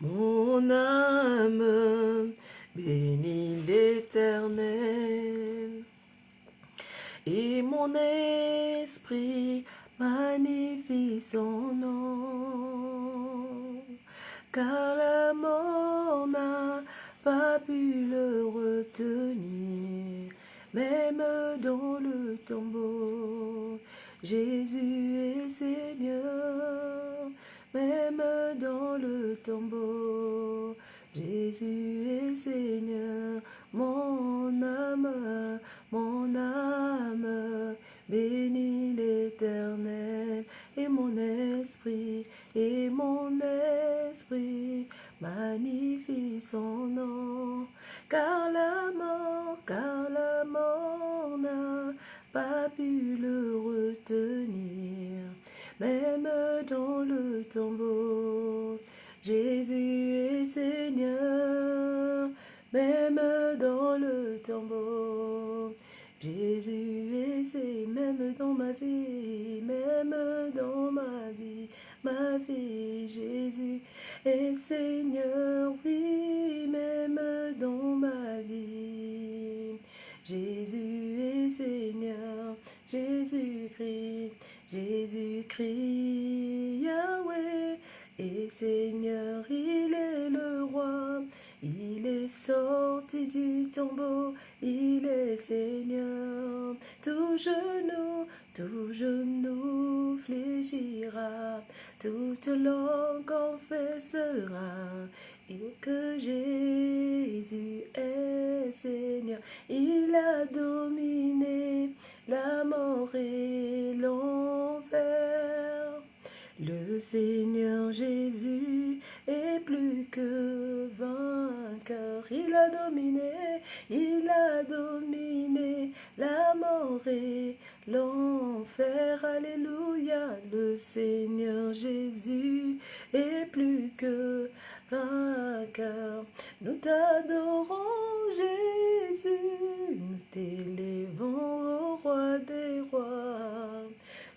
Mon âme bénit l'Éternel, et mon esprit magnifie son nom, car la mort n'a pas pu le retenir, même dans le tombeau. Jésus est Seigneur, même dans le tombeau. Jésus est Seigneur, mon âme bénit l'Éternel, et mon esprit magnifie son nom, car la mort n'a pas pu le retenir, même dans le tombeau. Jésus est Seigneur, même dans le tombeau. Jésus est Seigneur, même dans ma vie, ma vie, Jésus est Seigneur, oui, même dans ma vie. Jésus est Seigneur, Jésus-Christ, Yahweh est Seigneur, il est le roi, il est sorti du tombeau, il est Seigneur. Tout genou fléchira, toute langue confessera que Jésus est Seigneur. Il a dominé la mort et l'enfer. Le Seigneur Jésus est plus que vainqueur. Il a dominé la mort et l'enfer. Alléluia. Le Seigneur Jésus est plus que vainqueur. Nous t'adorons Jésus, nous t'élèvons au roi des rois.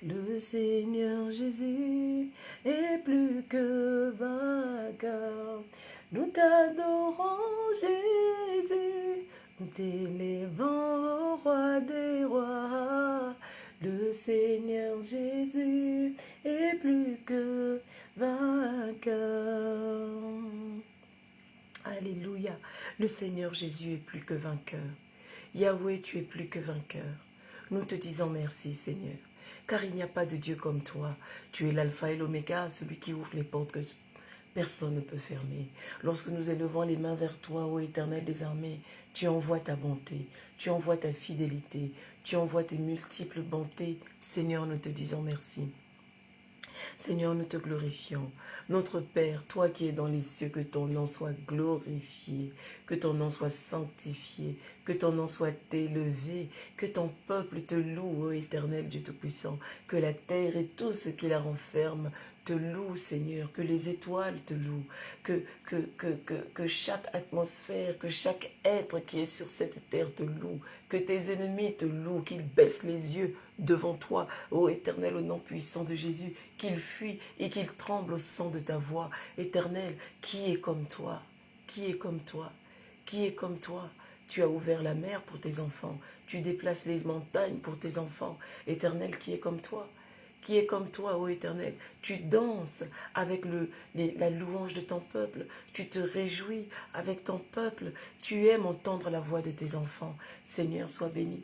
Le Seigneur Jésus est plus que vainqueur. Nous t'adorons Jésus, nous t'élèvons au roi des rois. Le Seigneur Jésus est plus que vainqueur. Alléluia. Le Seigneur Jésus est plus que vainqueur. Yahweh, tu es plus que vainqueur. Nous te disons merci, Seigneur, car il n'y a pas de Dieu comme toi. Tu es l'alpha et l'oméga, celui qui ouvre les portes que personne ne peut fermer. Lorsque nous élevons les mains vers toi, ô Éternel des armées, tu envoies ta bonté, tu envoies ta fidélité, tu envoies tes multiples bontés. Seigneur, nous te disons merci. Seigneur, nous te glorifions. Notre Père, toi qui es dans les cieux, que ton nom soit glorifié, que ton nom soit sanctifié, que ton nom soit élevé, que ton peuple te loue, ô Éternel Dieu Tout-Puissant, que la terre et tout ce qui la renferme te loue, Seigneur, que les étoiles te louent, que chaque atmosphère, que chaque être qui est sur cette terre te loue, que tes ennemis te louent, qu'ils baissent les yeux devant toi, ô Éternel, au nom puissant de Jésus, qu'ils fuient et qu'ils tremblent au son de ta voix. Éternel, qui est comme toi? Qui est comme toi? Qui est comme toi? Tu as ouvert la mer pour tes enfants, tu déplaces les montagnes pour tes enfants. Éternel, qui est comme toi? Qui est comme toi, ô Éternel? Tu danses avec la louange de ton peuple. Tu te réjouis avec ton peuple. Tu aimes entendre la voix de tes enfants. Seigneur, sois béni.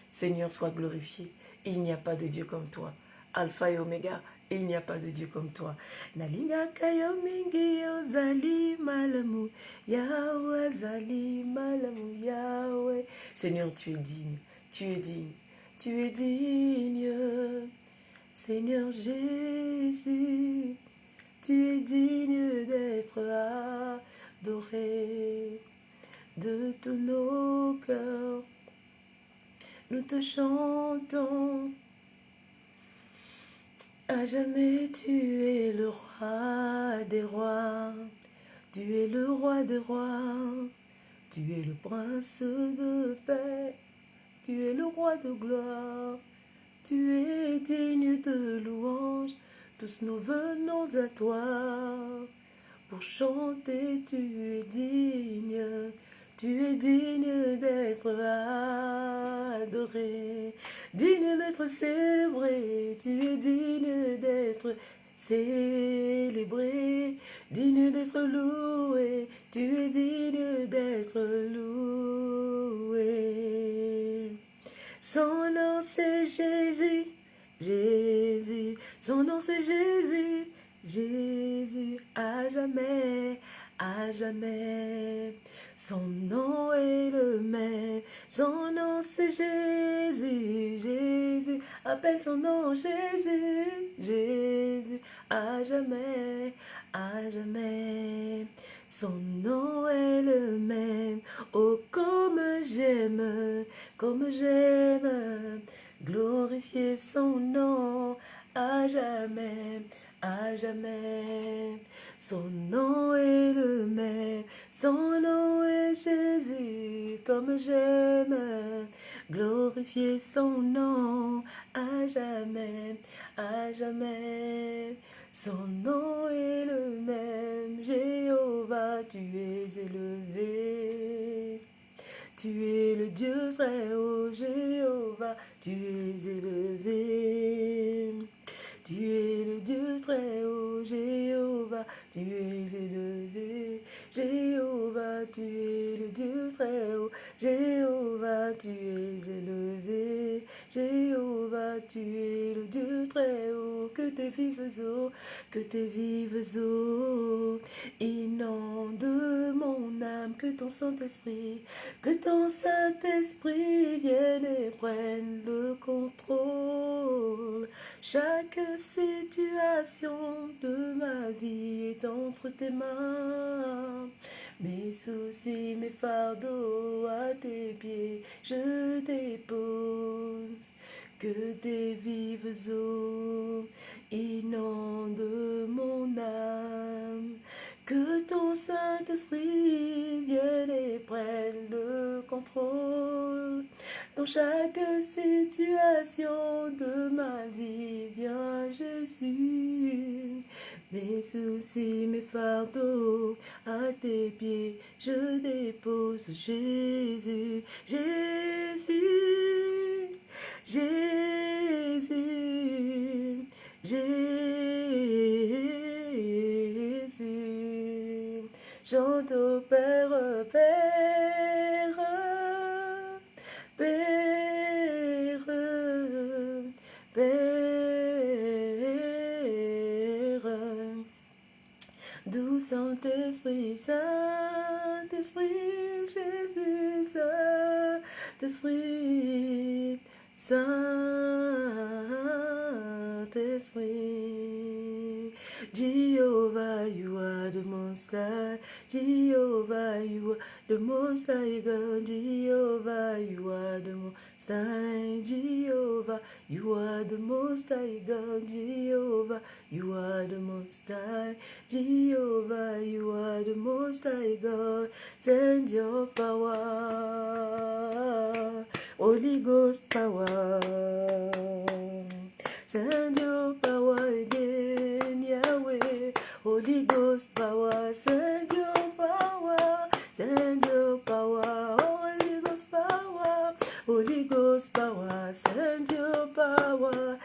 Seigneur, sois glorifié. Il n'y a pas de Dieu comme toi. Alpha et Oméga, il n'y a pas de Dieu comme toi. Nalingaka yo mingi ozali malamu. Yahweh zali malamu. Yahweh. Seigneur, tu es digne. Tu es digne. Tu es digne. Seigneur Jésus, tu es digne d'être adoré de tous nos cœurs. Nous te chantons, à jamais tu es le roi des rois, tu es le roi des rois, tu es le prince de paix, tu es le roi de gloire. Tu es digne de louange, tous nous venons à toi pour chanter, tu es digne d'être adoré, digne d'être célébré, tu es digne d'être célébré, digne d'être loué, tu es digne d'être loué. Son nom c'est Jésus, Jésus, son nom c'est Jésus, Jésus, à jamais, à jamais. Son nom est le même, son nom c'est Jésus, Jésus, appelle son nom Jésus, Jésus, à jamais, à jamais. Son nom est le même, oh comme j'aime, glorifier son nom à jamais, à jamais. Son nom est le même, son nom est Jésus, comme j'aime, glorifier son nom à jamais, à jamais. Son nom est le même, Jéhovah, tu es élevé. Tu es le Dieu vrai, oh Jéhovah, tu es élevé. Tu es le Dieu très haut, Jéhovah, tu es élevé. Jéhovah, tu es le Dieu très haut, Jéhovah, tu es élevé. Jéhovah, tu es le Dieu très haut, que tes vives eaux, inonde mon âme, que ton Saint-Esprit vienne et prenne le contrôle. Chaque situation de ma vie est entre tes mains. Mes soucis, mes fardeaux à tes pieds, je dépose. Que tes vives eaux inondent mon âme. Que ton Saint-Esprit vienne et prenne le contrôle. Dans chaque situation de ma vie, viens Jésus. Mes soucis, mes fardeaux, à tes pieds, je dépose Jésus, Jésus, Jésus, Jésus. Chante au Père, Père, Père, Père. Doux Saint-Esprit, Saint-Esprit, Jésus, Saint-Esprit, Saint-Esprit. Jehovah, you are the most high. Jehovah, you are the most high God. Jehovah, you are the most high. Jehovah, you are the most high God. Jehovah, you are the most high. Jehovah, you are the most high God. Send your power, Holy Ghost power. Send your power again, Yahweh. Holy Ghost power, send your power, send your power. Holy Ghost power, Holy Ghost power, send your power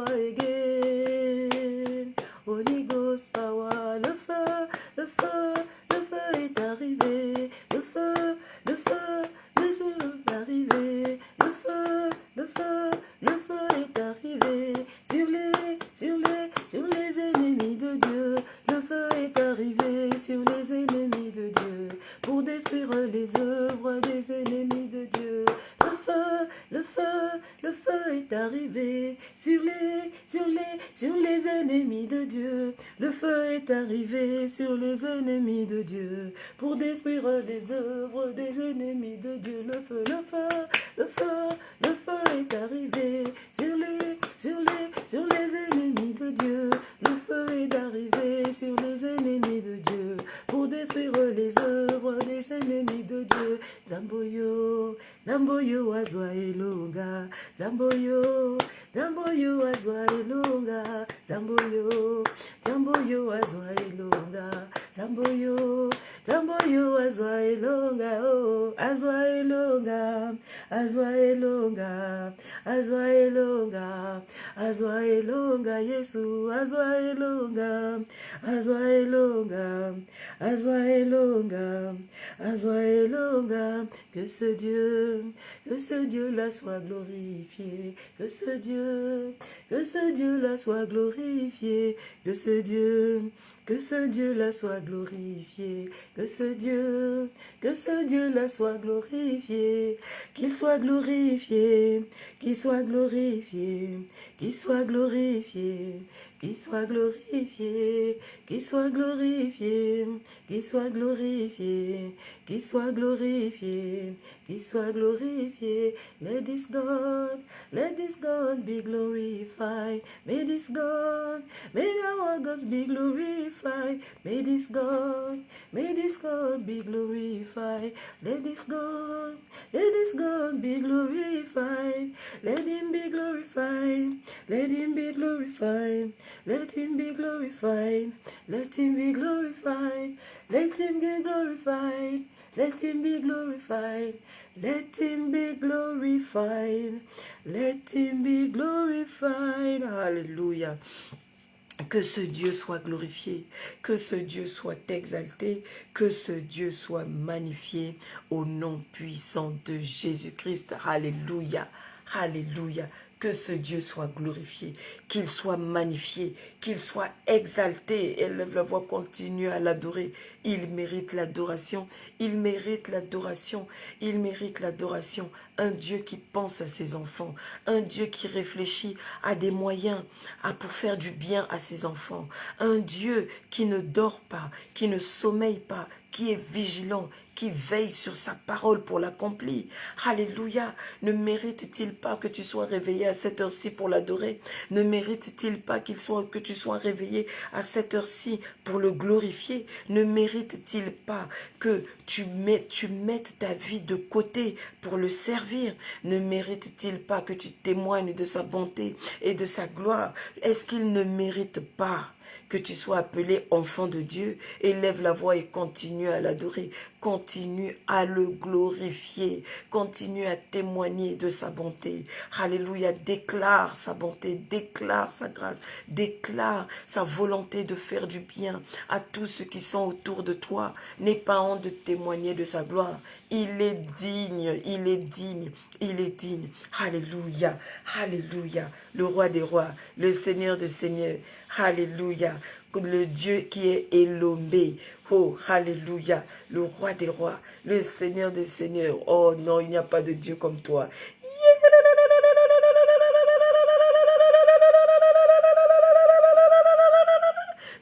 again. Holy Ghost power, le feu, le feu, le feu est arrivé, le feu, le feu, le feu est arrivé, le feu, le feu, le feu est arrivé sur les ennemis de Dieu. Le feu est arrivé sur les ennemis de Dieu pour détruire les œuvres des ennemis de Dieu. Le feu, le feu, le feu est arrivé sur les ennemis de Dieu. Le feu est arrivé sur les ennemis de Dieu pour détruire les œuvres des ennemis de Dieu. Le feu, le feu, le feu, le feu est arrivé sur les ennemis de Dieu. Le feu est arrivé sur les ennemis de Dieu pour détruire les œuvres des ennemis de Dieu. Zamboyo, Zamboyo azwa elonga, Zamboyo, Zamboyo azwa elonga, Zamboyo, Zamboyo azwa elonga. Tamboyo, tamboyo, azwa elonga, oh, azwa elonga, azwa elonga, azwa elonga, azwa elonga, Yesu, azwa elonga, azwa elonga, azwa elonga, azwa elonga, que ce Dieu là soit glorifié, que ce Dieu là soit glorifié, que ce Dieu là soit glorifié, que ce Dieu là soit glorifié, qu'il soit glorifié, qu'il soit glorifié, qu'il soit glorifié, qu'il soit glorifié, qu'il soit glorifié, qu'il soit glorifié, qu'il soit glorifié, qu'il soit glorifié. Let this God be glorified. May this God, may our God be glorified. May this God be glorified. Let this God be glorified. Let him be glorified. Let him be glorified. Let him be glorified. Let him be glorified. Let him be glorified. Let him be glorified. Let him be glorified. Let him be glorified. Alléluia. Que ce Dieu soit glorifié, que ce Dieu soit exalté, que ce Dieu soit magnifié au nom puissant de Jésus-Christ. Alléluia, alléluia. Que ce Dieu soit glorifié, qu'il soit magnifié, qu'il soit exalté. Élève la voix, continue à l'adorer. Il mérite l'adoration, il mérite l'adoration, il mérite l'adoration. Un Dieu qui pense à ses enfants, un Dieu qui réfléchit à des moyens pour faire du bien à ses enfants. Un Dieu qui ne dort pas, qui ne sommeille pas, qui est vigilant, qui veille sur sa parole pour l'accomplir. Alléluia. Ne mérite-t-il pas que tu sois réveillé à cette heure-ci pour l'adorer? Ne mérite-t-il pas que tu sois réveillé à cette heure-ci pour le glorifier? Ne mérite-t-il pas que tu mettes ta vie de côté pour le servir? Ne mérite-t-il pas que tu témoignes de sa bonté et de sa gloire? Est-ce qu'il ne mérite pas que tu sois appelé enfant de Dieu? Élève la voix et continue à l'adorer, continue à le glorifier, continue à témoigner de sa bonté. Alléluia, déclare sa bonté, déclare sa grâce, déclare sa volonté de faire du bien à tous ceux qui sont autour de toi. N'aie pas honte de témoigner de sa gloire. Il est digne, il est digne, il est digne. Alléluia, alléluia, le roi des rois, le Seigneur des seigneurs. Alléluia, le Dieu qui est Elomé. Oh, alléluia, le roi des rois, le Seigneur des seigneurs. Oh non, il n'y a pas de Dieu comme toi.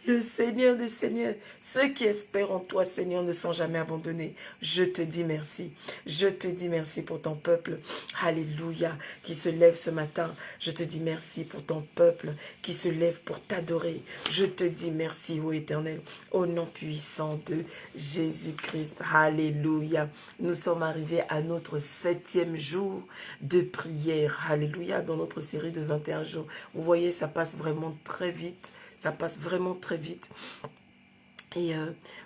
Le Seigneur des seigneurs, ceux qui espèrent en toi, Seigneur, ne sont jamais abandonnés. Je te dis merci. Je te dis merci pour ton peuple. Alléluia, qui se lève ce matin. Je te dis merci pour ton peuple qui se lève pour t'adorer. Je te dis merci, ô Éternel, au nom puissant de Jésus-Christ. Alléluia. Nous sommes arrivés à notre 7e jour de prière. Alléluia, dans notre série de 21 jours. Vous voyez, ça passe vraiment très vite. Ça passe vraiment très vite. Et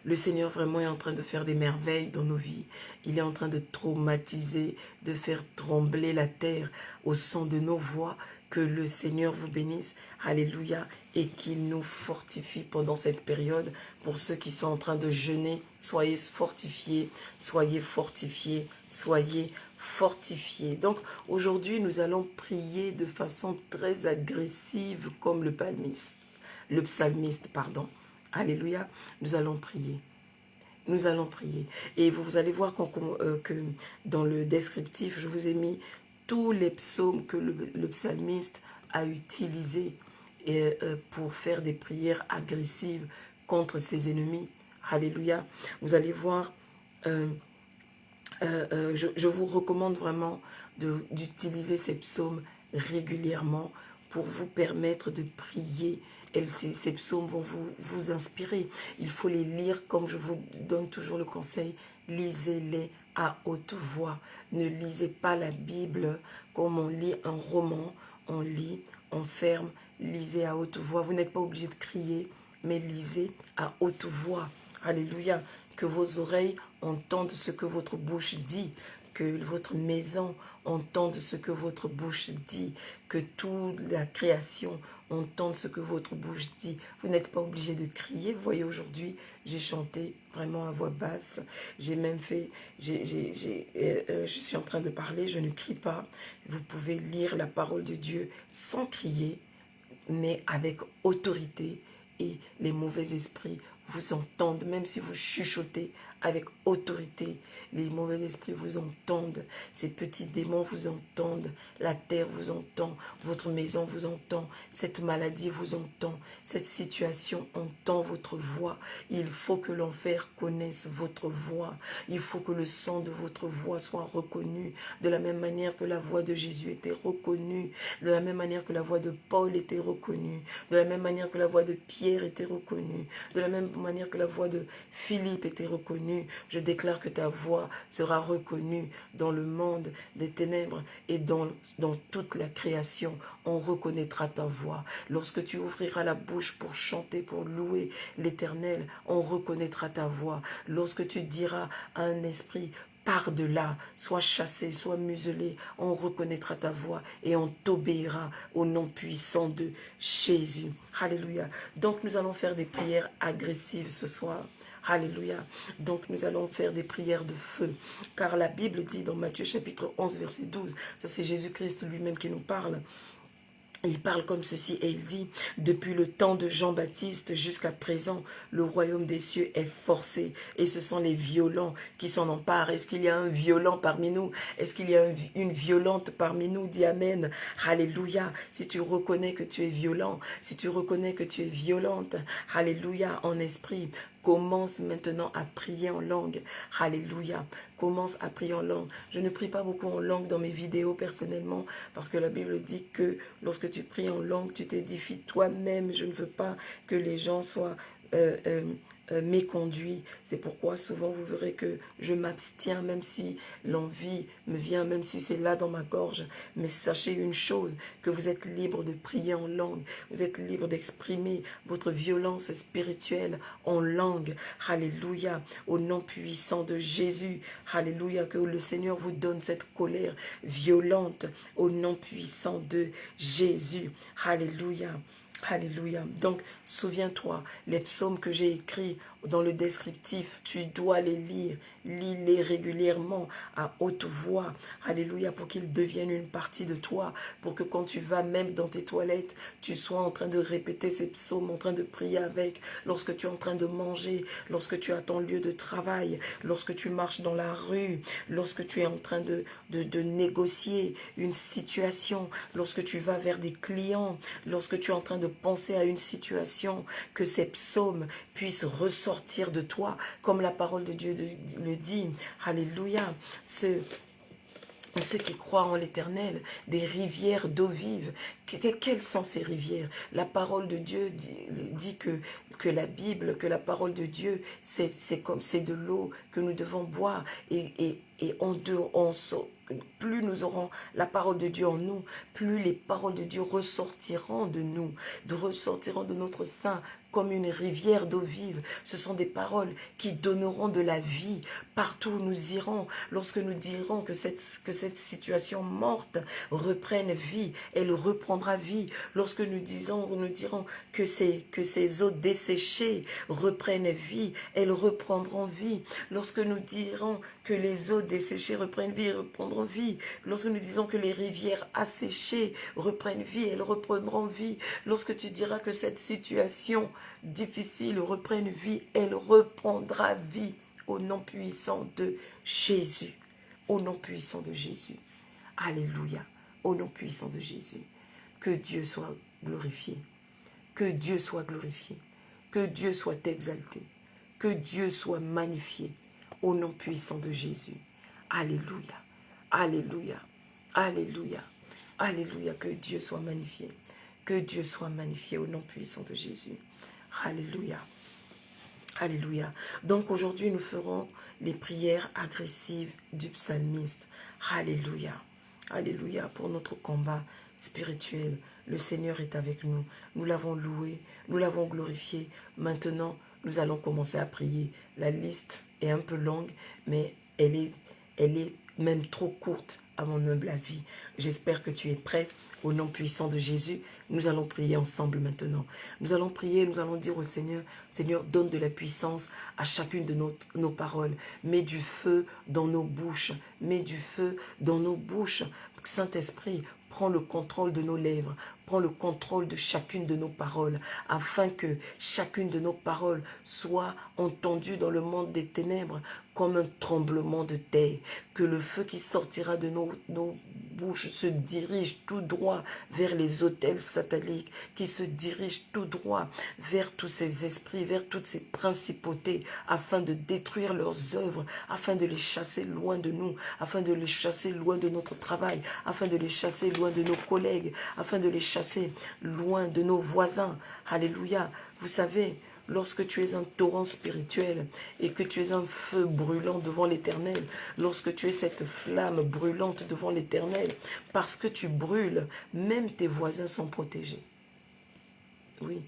le Seigneur vraiment est en train de faire des merveilles dans nos vies. Il est en train de traumatiser, de faire trembler la terre au son de nos voix. Que le Seigneur vous bénisse. Alléluia. Et qu'il nous fortifie pendant cette période. Pour ceux qui sont en train de jeûner, soyez fortifiés, soyez fortifiés, soyez fortifiés. Donc aujourd'hui, nous allons prier de façon très agressive comme le psalmiste, pardon. Alléluia, nous allons prier. Nous allons prier. Et vous allez voir que dans le descriptif, je vous ai mis tous les psaumes que le psalmiste a utilisés pour faire des prières agressives contre ses ennemis. Alléluia. Vous allez voir, je vous recommande vraiment d'utiliser ces psaumes régulièrement pour vous permettre de prier. Et ces psaumes vont vous inspirer. Il faut les lire comme je vous donne toujours le conseil. Lisez-les à haute voix. Ne lisez pas la Bible comme on lit un roman. On lit, on ferme, lisez à haute voix. Vous n'êtes pas obligé de crier, mais lisez à haute voix. Alléluia. Que vos oreilles entendent ce que votre bouche dit. Que votre maison entende ce que votre bouche dit. Que toute la création entende ce que votre bouche dit. Vous n'êtes pas obligé de crier. Vous voyez, aujourd'hui, j'ai chanté vraiment à voix basse. J'ai même fait, je suis en train de parler, je ne crie pas. Vous pouvez lire la parole de Dieu sans crier, mais avec autorité. Et les mauvais esprits vous entendent, même si vous chuchotez avec autorité. Les mauvais esprits vous entendent, ces petits démons vous entendent, la terre vous entend, votre maison vous entend, cette maladie vous entend, cette situation entend votre voix. Il faut que l'enfer connaisse votre voix. Il faut que le sang de votre voix soit reconnu, de la même manière que la voix de Jésus était reconnue, de la même manière que la voix de Paul était reconnue, de la même manière que la voix de Pierre était reconnue, de la même manière que la voix de Philippe était reconnue. Je déclare que ta voix sera reconnue dans le monde des ténèbres et dans toute la création. On reconnaîtra ta voix. Lorsque tu ouvriras la bouche pour chanter, pour louer l'Éternel, on reconnaîtra ta voix. Lorsque tu diras à un esprit, pars de là, sois chassé, sois muselé, on reconnaîtra ta voix et on t'obéira au nom puissant de Jésus. Alléluia. Donc nous allons faire des prières agressives ce soir. Alléluia. Donc nous allons faire des prières de feu. Car la Bible dit dans Matthieu chapitre 11 verset 12, ça c'est Jésus-Christ lui-même qui nous parle. Il parle comme ceci et il dit, depuis le temps de Jean-Baptiste jusqu'à présent, le royaume des cieux est forcé et ce sont les violents qui s'en emparent. Est-ce qu'il y a un violent parmi nous? Est-ce qu'il y a une violente parmi nous? Dis Amen. Alléluia. Si tu reconnais que tu es violent, si tu reconnais que tu es violente, Alléluia, en esprit, commence maintenant à prier en langue. Alléluia. Commence à prier en langue. Je ne prie pas beaucoup en langue dans mes vidéos personnellement parce que la Bible dit que lorsque tu pries en langue, tu t'édifies toi-même. Je ne veux pas que les gens soient méconduits. C'est pourquoi souvent vous verrez que je m'abstiens même si l'envie me vient, même si c'est là dans ma gorge. Mais sachez une chose, que vous êtes libre de prier en langue. Vous êtes libre d'exprimer votre violence spirituelle en langue. Alléluia. Au nom puissant de Jésus. Alléluia. Que le Seigneur vous donne cette colère violente au nom puissant de Jésus. Alléluia. Alléluia. Donc, souviens-toi, les psaumes que j'ai écrits dans le descriptif, tu dois les lire. Lis-les régulièrement à haute voix. Alléluia, pour qu'ils deviennent une partie de toi. Pour que quand tu vas même dans tes toilettes, tu sois en train de répéter ces psaumes, en train de prier avec. Lorsque tu es en train de manger, lorsque tu as ton lieu de travail, lorsque tu marches dans la rue, lorsque tu es en train de négocier une situation, lorsque tu vas vers des clients, lorsque tu es en train de penser à une situation, que ces psaumes puissent ressortir de toi, comme la parole de Dieu le dit. Alléluia. Ceux qui croient en l'Éternel, des rivières d'eau vive. Quelles sont ces rivières? La parole de Dieu dit que la Bible, que la parole de Dieu, c'est de l'eau que nous devons boire. Et plus nous aurons la parole de Dieu en nous, plus les paroles de Dieu ressortiront de nous, ressortiront de notre sein comme une rivière d'eau vive. Ce sont des paroles qui donneront de la vie partout où nous irons. Lorsque nous dirons que cette situation morte reprenne vie, elle reprendra vie. Lorsque nous dirons que ces eaux desséchées reprennent vie, elles reprendront vie. Lorsque nous dirons que les eaux desséchées reprennent vie, elles reprendront vie. Lorsque nous disons que les rivières asséchées reprennent vie, elles reprendront vie. Lorsque tu diras que cette situation difficile reprenne vie, elle reprendra vie au nom puissant de Jésus. Au nom puissant de Jésus. Alléluia. Au nom puissant de Jésus. Que Dieu soit glorifié. Que Dieu soit glorifié. Que Dieu soit exalté. Que Dieu soit magnifié. Au nom puissant de Jésus. Alléluia. Alléluia. Alléluia. Alléluia. Que Dieu soit magnifié. Que Dieu soit magnifié au nom puissant de Jésus. Alléluia. Alléluia. Donc aujourd'hui, nous ferons les prières agressives du psalmiste. Alléluia. Alléluia. Pour notre combat spirituel, le Seigneur est avec nous. Nous l'avons loué, nous l'avons glorifié. Maintenant, nous allons commencer à prier. La liste est un peu longue, mais elle est même trop courte à mon humble avis. J'espère que tu es prêt. Au nom puissant de Jésus, nous allons prier ensemble maintenant. Nous allons prier, nous allons dire au Seigneur, Seigneur, donne de la puissance à chacune de nos paroles. Mets du feu dans nos bouches. Mets du feu dans nos bouches. Saint-Esprit, prends le contrôle de nos lèvres. Prends le contrôle de chacune de nos paroles, afin que chacune de nos paroles soit entendue dans le monde des ténèbres comme un tremblement de terre. Que le feu qui sortira de nos bouches se dirige tout droit vers les autels sataniques, qui se dirige tout droit vers tous ces esprits, vers toutes ces principautés, afin de détruire leurs œuvres, afin de les chasser loin de nous, afin de les chasser loin de notre travail, afin de les chasser loin de nos collègues, afin de les chasser loin de nos voisins. Alléluia. Vous savez, lorsque tu es un torrent spirituel et que tu es un feu brûlant devant l'Éternel, lorsque tu es cette flamme brûlante devant l'Éternel, parce que tu brûles, même tes voisins sont protégés. Oui,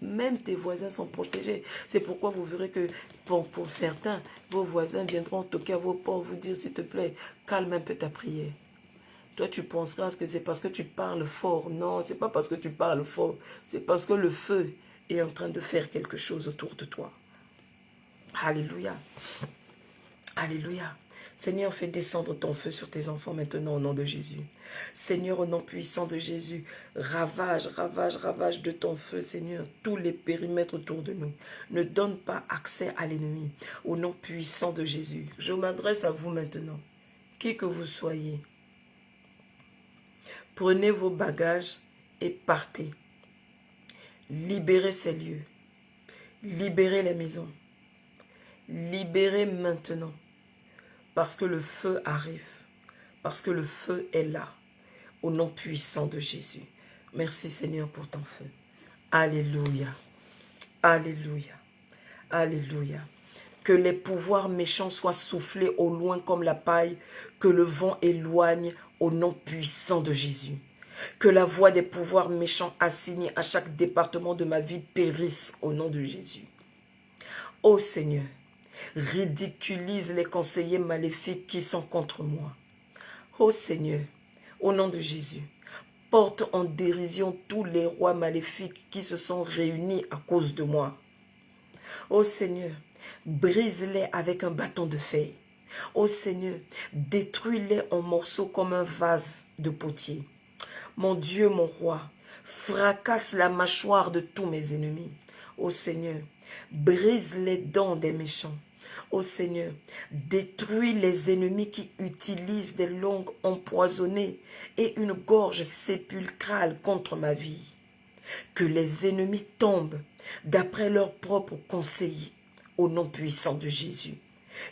même tes voisins sont protégés. C'est pourquoi vous verrez que pour certains, vos voisins viendront toquer à vos portes, vous dire s'il te plaît, calme un peu ta prière. Toi, tu penseras que c'est parce que tu parles fort. Non, c'est pas parce que tu parles fort. C'est parce que le feu est en train de faire quelque chose autour de toi. Alléluia. Alléluia. Seigneur, fais descendre ton feu sur tes enfants maintenant au nom de Jésus. Seigneur, au nom puissant de Jésus, ravage, ravage, ravage de ton feu, Seigneur, tous les périmètres autour de nous. Ne donne pas accès à l'ennemi. Au nom puissant de Jésus, je m'adresse à vous maintenant, qui que vous soyez. Prenez vos bagages et partez. Libérez ces lieux. Libérez les maisons. Libérez maintenant. Parce que le feu arrive. Parce que le feu est là. Au nom puissant de Jésus. Merci Seigneur pour ton feu. Alléluia. Alléluia. Alléluia. Que les pouvoirs méchants soient soufflés au loin comme la paille, que le vent éloigne au nom puissant de Jésus. Que la voix des pouvoirs méchants assignés à chaque département de ma vie périsse au nom de Jésus. Ô Seigneur, ridiculise les conseillers maléfiques qui sont contre moi. Ô Seigneur, au nom de Jésus, porte en dérision tous les rois maléfiques qui se sont réunis à cause de moi. Ô Seigneur, brise-les avec un bâton de fer. Ô Seigneur, détruis-les en morceaux comme un vase de potier. Mon Dieu, mon roi, fracasse la mâchoire de tous mes ennemis. Ô Seigneur, brise les dents des méchants. Ô Seigneur, détruis les ennemis qui utilisent des langues empoisonnées et une gorge sépulcrale contre ma vie. Que les ennemis tombent d'après leurs propres conseils, au nom puissant de Jésus.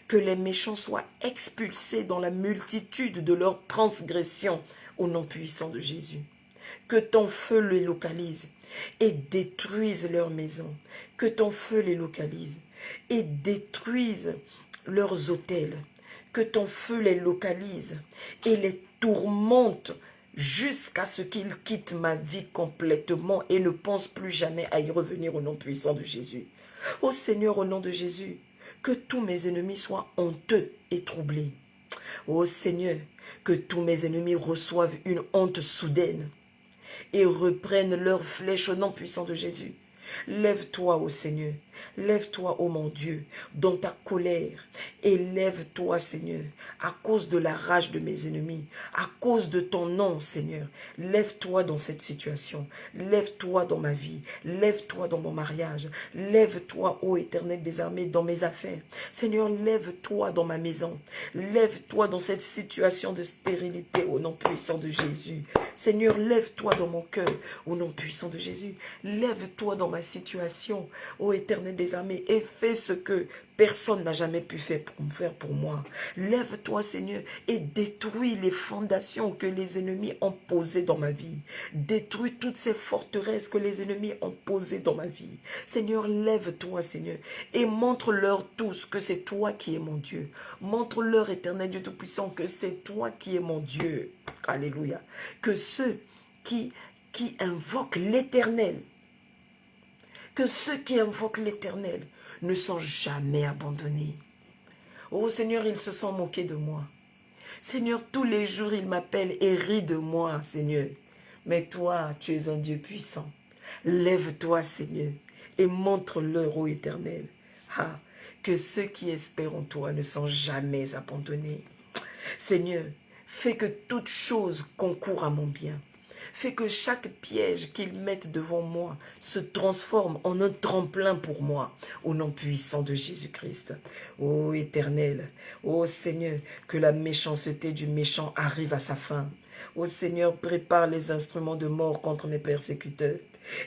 Que les méchants soient expulsés dans la multitude de leurs transgressions, au nom puissant de Jésus. Que ton feu les localise et détruise leurs maisons. Que ton feu les localise et détruise leurs autels. Que ton feu les localise et les tourmente jusqu'à ce qu'ils quittent ma vie complètement et ne pensent plus jamais à y revenir au nom puissant de Jésus. Ô Seigneur, au nom de Jésus, que tous mes ennemis soient honteux et troublés. Ô Seigneur, que tous mes ennemis reçoivent une honte soudaine et reprennent leurs flèches au nom puissant de Jésus. Lève-toi, ô Seigneur, lève-toi, ô mon Dieu, dans ta colère, et lève-toi, Seigneur, à cause de la rage de mes ennemis, à cause de ton nom, Seigneur. Lève-toi dans cette situation, lève-toi dans ma vie, lève-toi dans mon mariage, lève-toi, ô Éternel des armées, dans mes affaires. Seigneur, lève-toi dans ma maison, lève-toi dans cette situation de stérilité, au nom puissant de Jésus. Seigneur, lève-toi dans mon cœur, au nom puissant de Jésus. Lève-toi dans ma situation, ô Éternel des armées, et fais ce que personne n'a jamais pu faire pour moi. Lève-toi, Seigneur, et détruis les fondations que les ennemis ont posées dans ma vie. Détruis toutes ces forteresses que les ennemis ont posées dans ma vie. Seigneur, lève-toi, Seigneur, et montre-leur tous que c'est toi qui es mon Dieu. Montre-leur, Éternel Dieu Tout-Puissant, que c'est toi qui es mon Dieu. Alléluia. Que ceux qui invoquent l'Éternel, que ceux qui invoquent l'Éternel ne sont jamais abandonnés. Oh Seigneur, ils se sont moqués de moi. Seigneur, tous les jours, ils m'appellent et rient de moi, Seigneur. Mais toi, tu es un Dieu puissant. Lève-toi, Seigneur, et montre-leur, ô Éternel, que ceux qui espèrent en toi ne sont jamais abandonnés. Seigneur, fais que toute chose concourt à mon bien. Fais que chaque piège qu'ils mettent devant moi se transforme en un tremplin pour moi, au nom puissant de Jésus-Christ. Ô Éternel, ô Seigneur, que la méchanceté du méchant arrive à sa fin. Ô Seigneur, prépare les instruments de mort contre mes persécuteurs.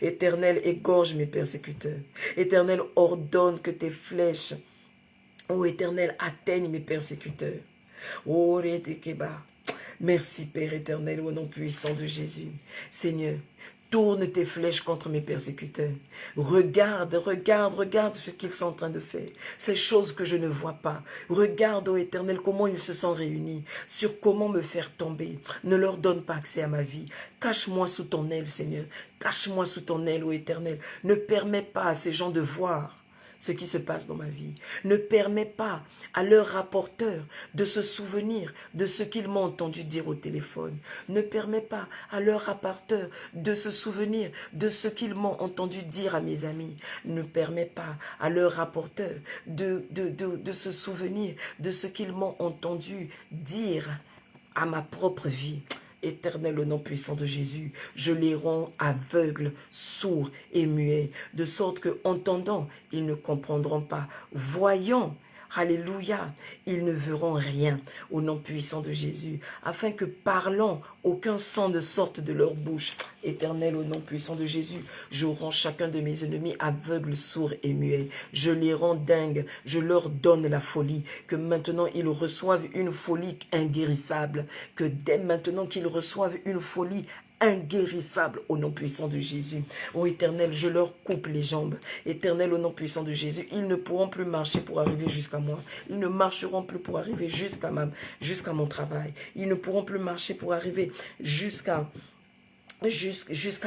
Éternel, égorge mes persécuteurs. Éternel, ordonne que tes flèches, ô Éternel, atteignent mes persécuteurs. Ô Rétekeba, merci Père éternel, au nom puissant de Jésus. Seigneur, tourne tes flèches contre mes persécuteurs. Regarde ce qu'ils sont en train de faire. Ces choses que je ne vois pas. Regarde, ô Éternel, comment ils se sont réunis. Sur comment me faire tomber. Ne leur donne pas accès à ma vie. Cache-moi sous ton aile, Seigneur. Cache-moi sous ton aile, ô Éternel. Ne permets pas à ces gens de voir ce qui se passe dans ma vie. Ne permets pas à leur rapporteur de se souvenir de ce qu'ils m'ont entendu dire au téléphone. Ne permets pas à leur rapporteur de se souvenir de ce qu'ils m'ont entendu dire à mes amis. Ne permets pas à leur rapporteur de se souvenir de ce qu'ils m'ont entendu dire à ma propre vie. Éternel, au nom puissant de Jésus, je les rends aveugles, sourds et muets, de sorte que, entendant, ils ne comprendront pas, voyant, alléluia, ils ne verront rien, au nom puissant de Jésus, afin que, parlant, aucun son ne sorte de leur bouche. Éternel, au nom puissant de Jésus, je rends chacun de mes ennemis aveugles, sourds et muets. Je les rends dingues, je leur donne la folie, que maintenant ils reçoivent une folie inguérissable, que dès maintenant qu'ils reçoivent une folie inguérissable au nom puissant de Jésus. Ô Éternel, je leur coupe les jambes. Éternel, au nom puissant de Jésus, ils ne pourront plus marcher pour arriver jusqu'à moi. Ils ne marcheront plus pour arriver jusqu'à mon travail. Ils ne pourront plus marcher pour arriver jusqu'à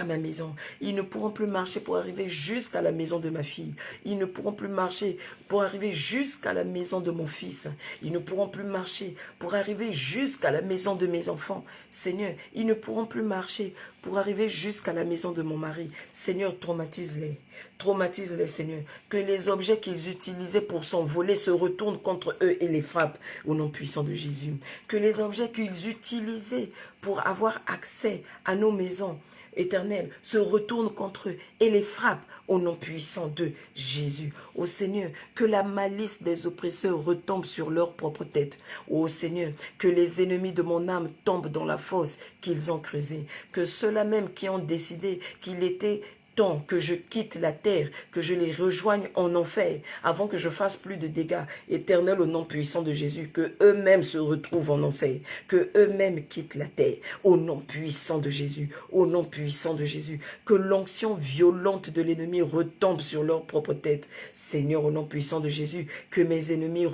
ma maison. Ils ne pourront plus marcher pour arriver jusqu'à la maison de ma fille. Ils ne pourront plus marcher pour arriver jusqu'à la maison de mon fils. Ils ne pourront plus marcher pour arriver jusqu'à la maison de mes enfants. Seigneur, ils ne pourront plus marcher pour arriver jusqu'à la maison de mon mari. Seigneur, traumatise-les. Traumatise-les, Seigneur. Que les objets qu'ils utilisaient pour s'envoler se retournent contre eux et les frappent au nom puissant de Jésus. Que les objets qu'ils utilisaient pour avoir accès à nos maisons, Éternel, se retournent contre eux et les frappent au nom puissant de Jésus. Ô Seigneur, que la malice des oppresseurs retombe sur leur propre tête. Ô Seigneur, que les ennemis de mon âme tombent dans la fosse qu'ils ont creusée. Que ceux-là même qui ont décidé qu'il était temps que je quitte la terre, que je les rejoigne en enfer, avant que je fasse plus de dégâts, Éternel, au nom puissant de Jésus, que eux-mêmes se retrouvent en enfer, que eux-mêmes quittent la terre, au nom puissant de Jésus, au nom puissant de Jésus, que l'onction violente de l'ennemi retombe sur leur propre tête, Seigneur, au nom puissant de Jésus, que mes ennemis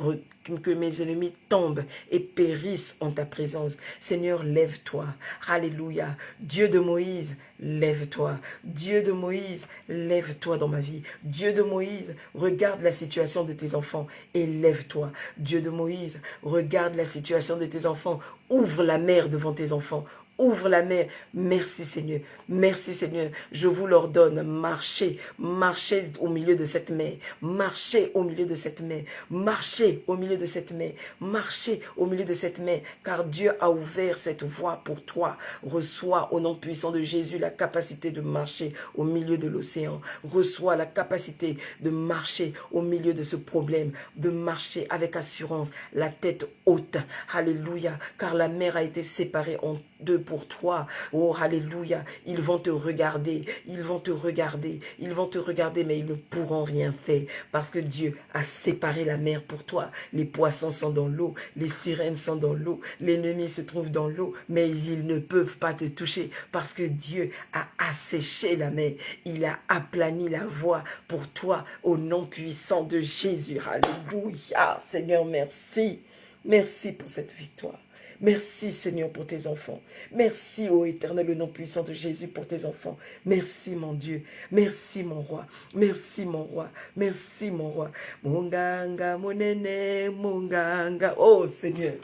tombent et périssent en ta présence. Seigneur, lève-toi. Alléluia. Dieu de Moïse, lève-toi. Dieu de Moïse, lève-toi dans ma vie. Dieu de Moïse, regarde la situation de tes enfants et lève-toi. Dieu de Moïse, regarde la situation de tes enfants. Ouvre la mer devant tes enfants. Ouvre la mer. Merci Seigneur. Merci Seigneur. Je vous l'ordonne. Marchez. Marchez au milieu de cette mer. Marchez au milieu de cette mer. Marchez au milieu de cette mer. Marchez au milieu de cette mer. Car Dieu a ouvert cette voie pour toi. Reçois au nom puissant de Jésus la capacité de marcher au milieu de l'océan. Reçois la capacité de marcher au milieu de ce problème. De marcher avec assurance. La tête haute. Alléluia. Car la mer a été séparée en deux pour toi. Oh, alléluia. Ils vont te regarder. Ils vont te regarder. Ils vont te regarder, mais ils ne pourront rien faire. Parce que Dieu a séparé la mer pour toi. Les poissons sont dans l'eau. Les sirènes sont dans l'eau. L'ennemi se trouve dans l'eau. Mais ils ne peuvent pas te toucher. Parce que Dieu a asséché la mer. Il a aplani la voie pour toi. Au nom puissant de Jésus. Alléluia. Seigneur, merci. Merci pour cette victoire. Merci Seigneur pour tes enfants. Merci ô Éternel, le nom puissant de Jésus pour tes enfants. Merci mon Dieu. Merci mon roi. Merci mon roi. Merci mon roi. Munganga, monene, munganga. Oh Seigneur.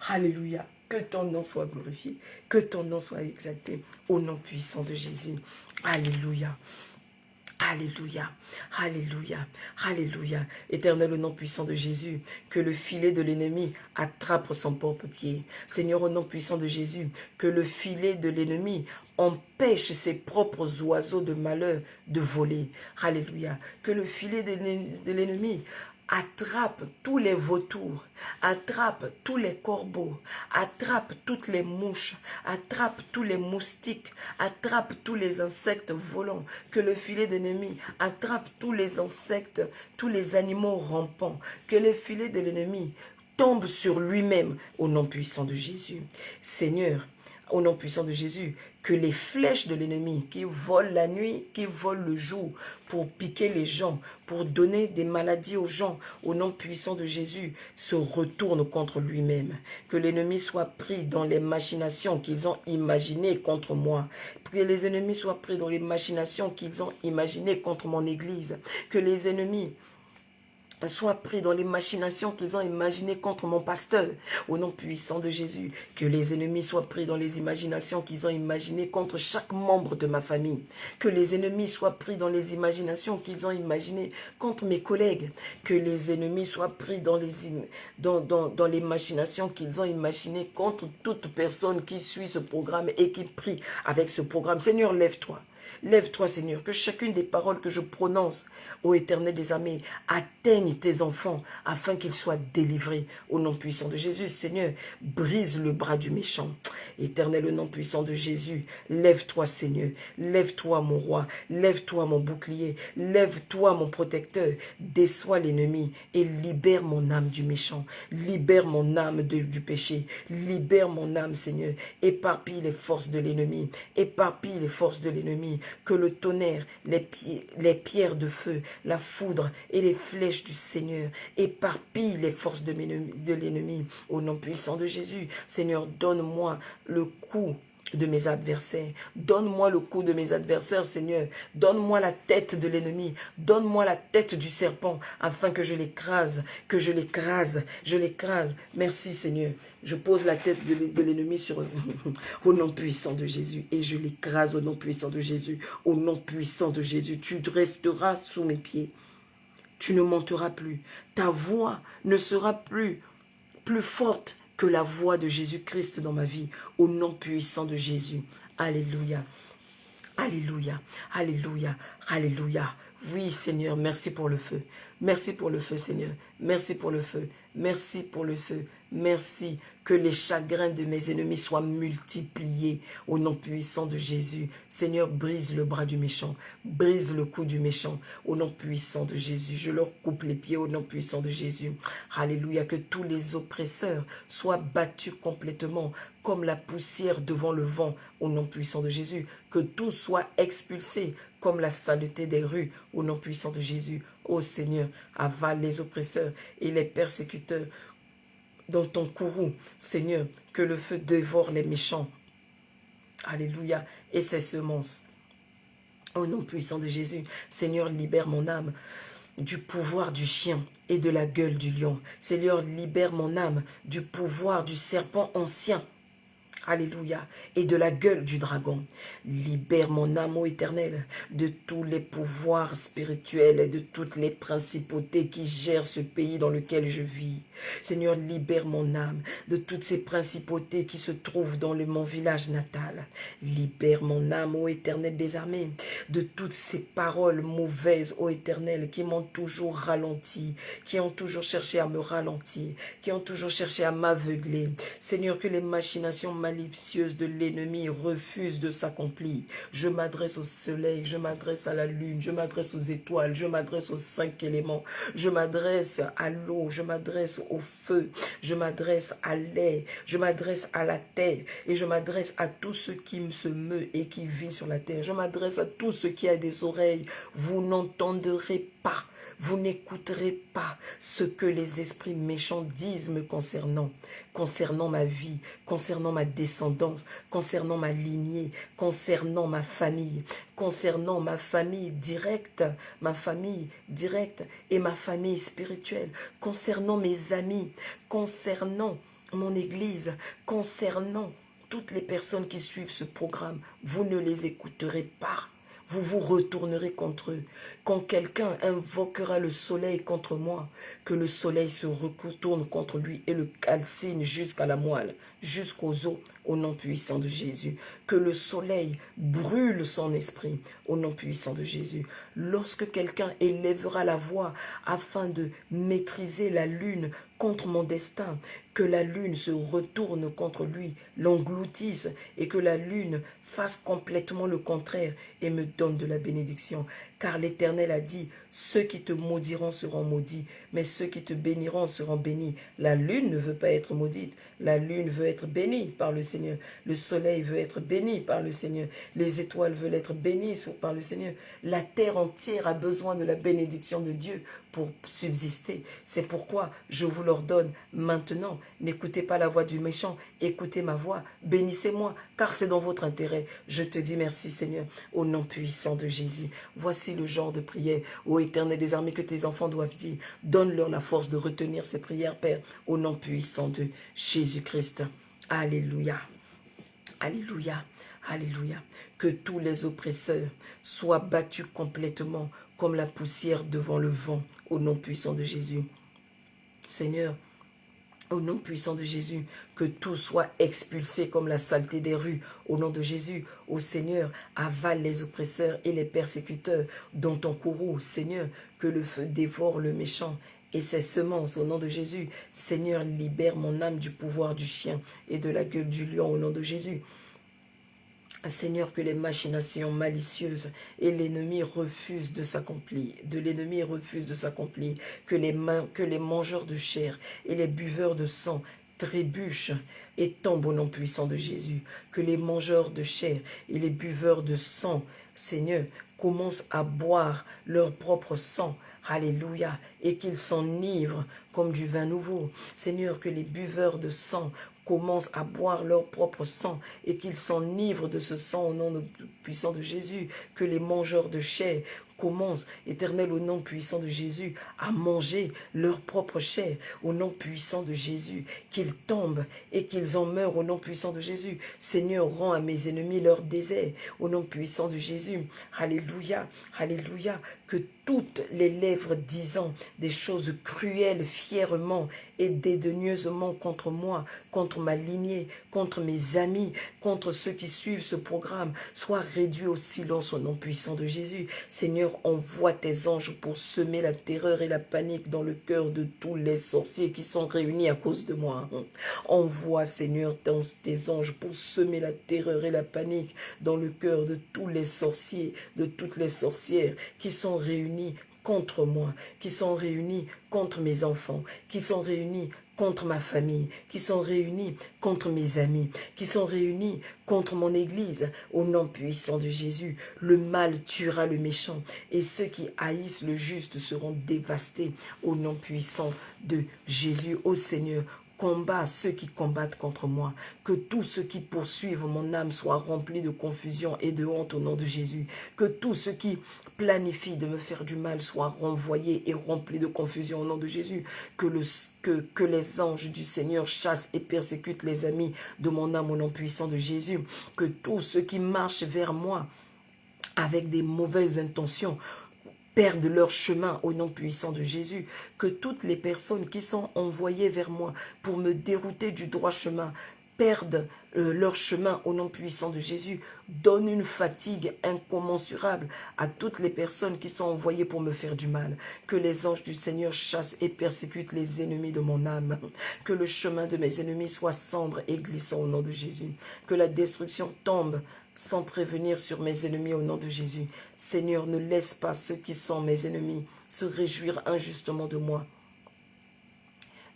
Alléluia. Que ton nom soit glorifié. Que ton nom soit exalté. Au nom puissant de Jésus. Alléluia. Alléluia, alléluia, alléluia. Éternel, au nom puissant de Jésus, que le filet de l'ennemi attrape son propre pied. Seigneur, au nom puissant de Jésus, que le filet de l'ennemi empêche ses propres oiseaux de malheur de voler. Alléluia. Que le filet de l'ennemi attrape tous les vautours, attrape tous les corbeaux, attrape toutes les mouches, attrape tous les moustiques, attrape tous les insectes volants, que le filet d'ennemi attrape tous les insectes, tous les animaux rampants, que le filet de l'ennemi tombe sur lui-même au nom puissant de Jésus. Seigneur, au nom puissant de Jésus, que les flèches de l'ennemi qui volent la nuit, qui volent le jour, pour piquer les gens, pour donner des maladies aux gens, au nom puissant de Jésus, se retournent contre lui-même. Que l'ennemi soit pris dans les machinations qu'ils ont imaginées contre moi. Que les ennemis soient pris dans les machinations qu'ils ont imaginées contre mon église. Que les ennemis soient pris dans les machinations qu'ils ont imaginées contre mon pasteur, au nom puissant de Jésus. Que les ennemis soient pris dans les imaginations qu'ils ont imaginées contre chaque membre de ma famille. Que les ennemis soient pris dans les imaginations qu'ils ont imaginées contre mes collègues. Que les ennemis soient pris dans les machinations qu'ils ont imaginées contre toute personne qui suit ce programme et qui prie avec ce programme. Seigneur, lève-toi. Lève-toi, Seigneur, que chacune des paroles que je prononce, ô Éternel des armées, atteigne tes enfants afin qu'ils soient délivrés. Au nom puissant de Jésus, Seigneur, brise le bras du méchant. Éternel, au nom puissant de Jésus, lève-toi, Seigneur. Lève-toi, mon roi. Lève-toi, mon bouclier. Lève-toi, mon protecteur. Déçois l'ennemi et libère mon âme du méchant. Libère mon âme du péché. Libère mon âme, Seigneur. Éparpille les forces de l'ennemi. Éparpille les forces de l'ennemi. Que le tonnerre, les pierres de feu, la foudre et les flèches du Seigneur éparpillent les forces de l'ennemi. Au nom puissant de Jésus, Seigneur, donne-moi le coup de mes adversaires. Donne-moi le coup de mes adversaires, Seigneur. Donne-moi la tête de l'ennemi. Donne-moi la tête du serpent, afin que je l'écrase, je l'écrase. Merci, Seigneur. Je pose la tête de l'ennemi sur au nom puissant de Jésus et je l'écrase au nom puissant de Jésus. Au nom puissant de Jésus, tu resteras sous mes pieds. Tu ne monteras plus. Ta voix ne sera plus forte que la voix de Jésus-Christ dans ma vie, au nom puissant de Jésus. Alléluia. Alléluia. Alléluia. Alléluia. Oui, Seigneur, merci pour le feu. Merci pour le feu, Seigneur. Merci pour le feu. Merci pour le feu. Merci que les chagrins de mes ennemis soient multipliés au nom puissant de Jésus. Seigneur, brise le bras du méchant. Brise le cou du méchant au nom puissant de Jésus. Je leur coupe les pieds au nom puissant de Jésus. Alléluia. Que tous les oppresseurs soient battus complètement comme la poussière devant le vent au nom puissant de Jésus. Que tout soit expulsé comme la saleté des rues au nom puissant de Jésus. Ô Seigneur, avale les oppresseurs et les persécuteurs dans ton courroux. Seigneur, que le feu dévore les méchants. Alléluia. Et ses semences. Au nom puissant de Jésus, Seigneur, libère mon âme du pouvoir du chien et de la gueule du lion. Seigneur, libère mon âme du pouvoir du serpent ancien. Alléluia. Et de la gueule du dragon. Libère mon âme, ô Éternel, de tous les pouvoirs spirituels et de toutes les principautés qui gèrent ce pays dans lequel je vis. Seigneur, libère mon âme de toutes ces principautés qui se trouvent dans mon village natal. Libère mon âme, ô Éternel des armées, de toutes ces paroles mauvaises, ô Éternel, qui m'ont toujours ralenti, qui ont toujours cherché à me ralentir, qui ont toujours cherché à m'aveugler. Seigneur, que les machinations malicieuses de l'ennemi refusent de s'accomplir. Je m'adresse au soleil, je m'adresse à la lune, je m'adresse aux étoiles, je m'adresse aux 5 éléments, je m'adresse à l'eau, je m'adresse au feu, je m'adresse à l'air, je m'adresse à la terre et je m'adresse à tout ce qui se meut et qui vit sur la terre. Je m'adresse à tout ce qui a des oreilles. Vous n'entendrez pas. Vous n'écouterez pas ce que les esprits méchants disent me concernant ma vie, concernant ma descendance, concernant ma lignée, concernant ma famille directe, et ma famille spirituelle, concernant mes amis, concernant mon église, concernant toutes les personnes qui suivent ce programme. Vous ne les écouterez pas. Vous vous retournerez contre eux. Quand quelqu'un invoquera le soleil contre moi, que le soleil se retourne contre lui et le calcine jusqu'à la moelle, jusqu'aux os, au nom puissant de Jésus. Que le soleil brûle son esprit, au nom puissant de Jésus. Lorsque quelqu'un élèvera la voix afin de maîtriser la lune contre mon destin, que la lune se retourne contre lui, l'engloutisse, et que la lune fasse complètement le contraire et me donne de la bénédiction. Car l'Éternel a dit, ceux qui te maudiront seront maudits, mais ceux qui te béniront seront bénis. La lune ne veut pas être maudite, la lune veut être bénie par le Seigneur. Le soleil veut être béni par le Seigneur. Les étoiles veulent être bénies par le Seigneur. La terre entière a besoin de la bénédiction de Dieu pour subsister. C'est pourquoi je vous l'ordonne maintenant. N'écoutez pas la voix du méchant, écoutez ma voix. Bénissez-moi, car c'est dans votre intérêt. Je te dis merci, Seigneur, au nom puissant de Jésus. Voici le genre de prière, ô Éternel des armées, que tes enfants doivent dire. Donne-leur la force de retenir ces prières, Père, au nom puissant de Jésus-Christ. Alléluia. Alléluia. Alléluia. Que tous les oppresseurs soient battus complètement comme la poussière devant le vent, au nom puissant de Jésus. Seigneur, au nom puissant de Jésus, que tout soit expulsé comme la saleté des rues. Au nom de Jésus, ô Seigneur, avale les oppresseurs et les persécuteurs dans ton courroux. Seigneur, que le feu dévore le méchant et ses semences. Au nom de Jésus, Seigneur, libère mon âme du pouvoir du chien et de la gueule du lion. Au nom de Jésus. Seigneur, que les machinations malicieuses et l'ennemi refusent de s'accomplir, que les mangeurs de chair et les buveurs de sang trébuchent et tombent au nom puissant de Jésus, que les mangeurs de chair et les buveurs de sang, Seigneur, commencent à boire leur propre sang. Alléluia. Et qu'ils s'enivrent comme du vin nouveau. Seigneur, que les buveurs de sang commencent à boire leur propre sang et qu'ils s'enivrent de ce sang au nom puissant de Jésus. Que les mangeurs de chair commencent, Éternel, au nom puissant de Jésus, à manger leur propre chair au nom puissant de Jésus. Qu'ils tombent et qu'ils en meurent au nom puissant de Jésus. Seigneur, rends à mes ennemis leur désert au nom puissant de Jésus. Alléluia. Alléluia. Que toutes les lèvres disant des choses cruelles fièrement et dédaigneusement contre moi, contre ma lignée, contre mes amis, contre ceux qui suivent ce programme, soient réduits au silence au nom puissant de Jésus. Seigneur, envoie tes anges pour semer la terreur et la panique dans le cœur de tous les sorciers qui sont réunis à cause de moi. Envoie, Seigneur, tes anges pour semer la terreur et la panique dans le cœur de tous les sorciers, de toutes les sorcières qui sont réunis contre moi, qui sont réunis contre mes enfants, qui sont réunis contre ma famille, qui sont réunis contre mes amis, qui sont réunis contre mon église. Au nom puissant de Jésus, le mal tuera le méchant et ceux qui haïssent le juste seront dévastés. Au nom puissant de Jésus, ô Seigneur, combat ceux qui combattent contre moi. Que tous ceux qui poursuivent mon âme soient remplis de confusion et de honte au nom de Jésus. Que tous ceux qui planifient de me faire du mal soient renvoyés et remplis de confusion au nom de Jésus. Que les anges du Seigneur chassent et persécutent les amis de mon âme au nom puissant de Jésus. Que tous ceux qui marchent vers moi avec des mauvaises intentions perdent leur chemin au nom puissant de Jésus. Que toutes les personnes qui sont envoyées vers moi pour me dérouter du droit chemin perdent leur chemin au nom puissant de Jésus. Donne une fatigue incommensurable à toutes les personnes qui sont envoyées pour me faire du mal. Que les anges du Seigneur chassent et persécutent les ennemis de mon âme. Que le chemin de mes ennemis soit sombre et glissant au nom de Jésus. Que la destruction tombe sans prévenir sur mes ennemis au nom de Jésus. Seigneur, ne laisse pas ceux qui sont mes ennemis se réjouir injustement de moi,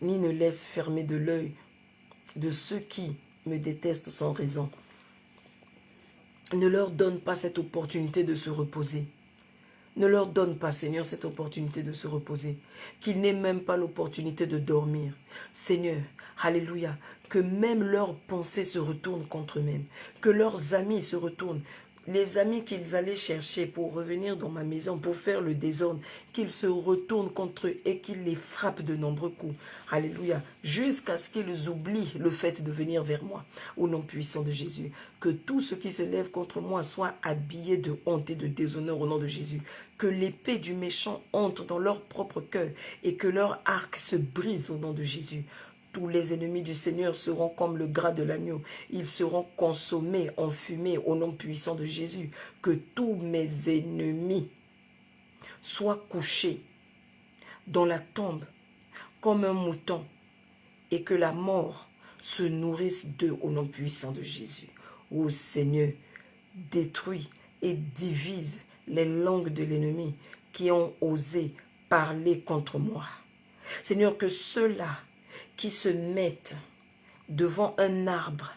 ni ne laisse fermer de l'œil de ceux qui me détestent sans raison. Ne leur donne pas cette opportunité de se reposer. Ne leur donne pas, Seigneur, cette opportunité de se reposer. Qu'ils n'aient même pas l'opportunité de dormir. Seigneur, alléluia, que même leurs pensées se retournent contre eux-mêmes. Que leurs amis se retournent. Les amis qu'ils allaient chercher pour revenir dans ma maison, pour faire le désordre, qu'ils se retournent contre eux et qu'ils les frappent de nombreux coups. Alléluia. Jusqu'à ce qu'ils oublient le fait de venir vers moi, au nom puissant de Jésus. Que tout ce qui se lève contre moi soit habillé de honte et de déshonneur au nom de Jésus. Que l'épée du méchant entre dans leur propre cœur et que leur arc se brise au nom de Jésus. Tous les ennemis du Seigneur seront comme le gras de l'agneau. Ils seront consommés, enfumés au nom puissant de Jésus. Que tous mes ennemis soient couchés dans la tombe comme un mouton et que la mort se nourrisse d'eux au nom puissant de Jésus. Ô Seigneur, détruis et divise les langues de l'ennemi qui ont osé parler contre moi. Seigneur, que ceux-là qui se mettent devant un arbre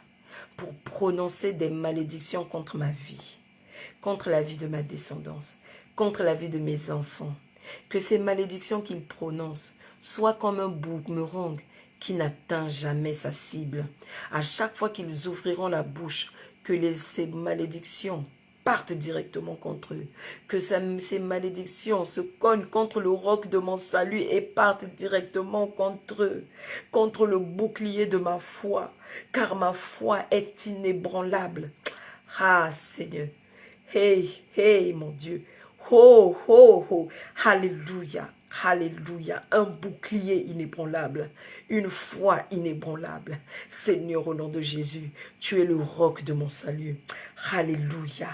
pour prononcer des malédictions contre ma vie, contre la vie de ma descendance, contre la vie de mes enfants, que ces malédictions qu'ils prononcent soient comme un boomerang qui n'atteint jamais sa cible. À chaque fois qu'ils ouvriront la bouche, que ces malédictions partent directement contre eux. Que ces malédictions se cognent contre le roc de mon salut et partent directement contre eux, contre le bouclier de ma foi, car ma foi est inébranlable. Ah Seigneur, hey, hey mon Dieu, oh, oh, oh, alléluia. Alléluia, un bouclier inébranlable, une foi inébranlable. Seigneur, au nom de Jésus, tu es le roc de mon salut. Alléluia,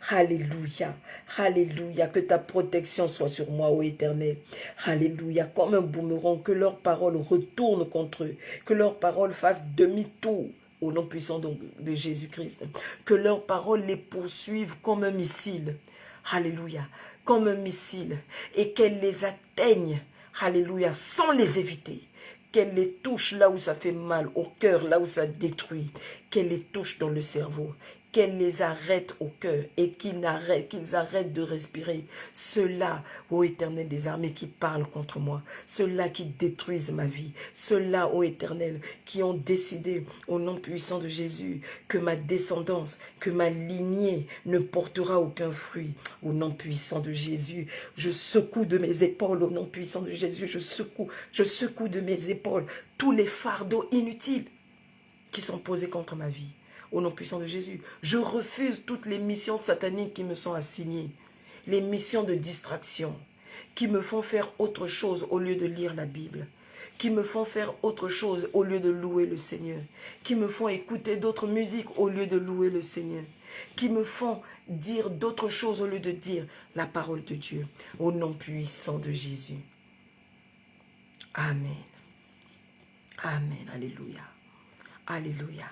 alléluia, alléluia, que ta protection soit sur moi, ô Éternel. Alléluia, comme un boomerang, que leurs paroles retournent contre eux, que leurs paroles fassent demi-tour. Au nom puissant de Jésus-Christ, que leurs paroles les poursuivent comme un missile. Alléluia, comme un missile, et qu'elles les atteignent, alléluia, sans les éviter, qu'elles les touchent là où ça fait mal, au cœur, là où ça détruit, qu'elles les touchent dans le cerveau, qu'elles les arrêtent au cœur et qu'ils arrêtent de respirer. Ceux-là, ô Éternel des armées, qui parlent contre moi, ceux-là qui détruisent ma vie, ceux-là, ô Éternel, qui ont décidé, au nom puissant de Jésus, que ma descendance, que ma lignée ne portera aucun fruit. Au nom puissant de Jésus, je secoue de mes épaules, au nom puissant de Jésus, je secoue de mes épaules tous les fardeaux inutiles qui sont posés contre ma vie. Au nom puissant de Jésus, je refuse toutes les missions sataniques qui me sont assignées, les missions de distraction, qui me font faire autre chose au lieu de lire la Bible, qui me font faire autre chose au lieu de louer le Seigneur, qui me font écouter d'autres musiques au lieu de louer le Seigneur, qui me font dire d'autres choses au lieu de dire la parole de Dieu. Au nom puissant de Jésus. Amen. Amen. Alléluia. Alléluia.